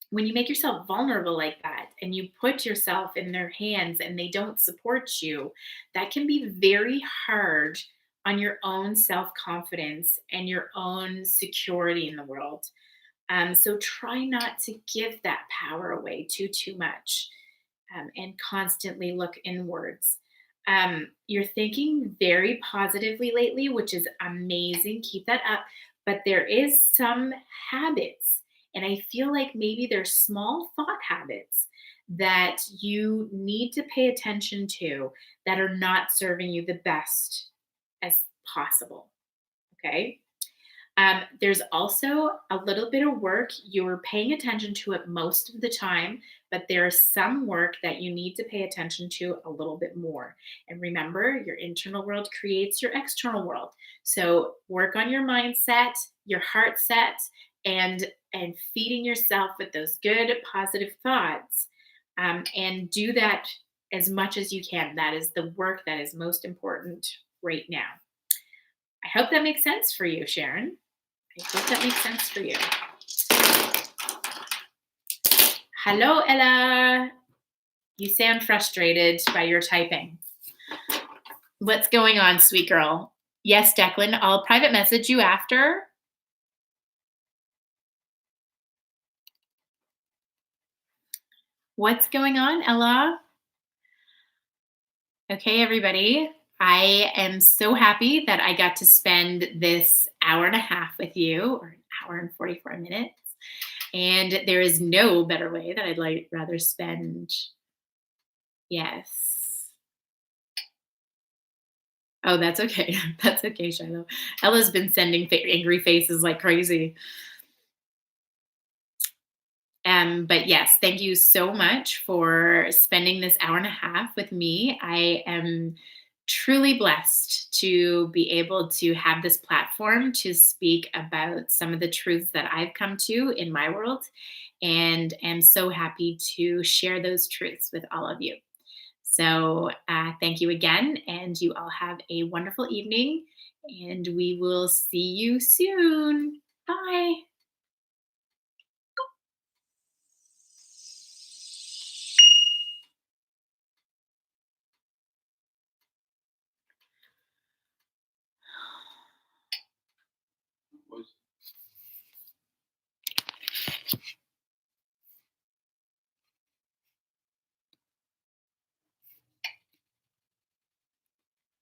when you make yourself vulnerable like that and you put yourself in their hands and they don't support you, that can be very hard on your own self confidence and your own security in the world. So try not to give that power away too much, and constantly look inwards. You're thinking very positively lately, which is amazing. Keep that up. But there is some habits, and I feel like maybe there's small thought habits that you need to pay attention to that are not serving you the best as possible. Okay. There's also a little bit of work. You're paying attention to it most of the time, but there is some work that you need to pay attention to a little bit more. And remember, your internal world creates your external world. So work on your mindset, your heart set, and feeding yourself with those good, positive thoughts. And do that as much as you can. That is the work that is most important right now. I hope that makes sense for you, Sharon. I hope that makes sense for you. Hello, Ella. You sound frustrated by your typing. What's going on, sweet girl? Yes, Declan, I'll private message you after. What's going on, Ella? Okay, everybody. I am so happy that I got to spend this hour and a half with you, or an hour and 44 minutes. And there is no better way that I'd rather spend. Yes. Oh, that's okay. That's okay, Shiloh. Ella's been sending angry faces like crazy. But yes, thank you so much for spending this hour and a half with me. I am truly blessed to be able to have this platform to speak about some of the truths that I've come to in my world, and am so happy to share those truths with all of you. So, thank you again, and you all have a wonderful evening, and we will see you soon. Bye.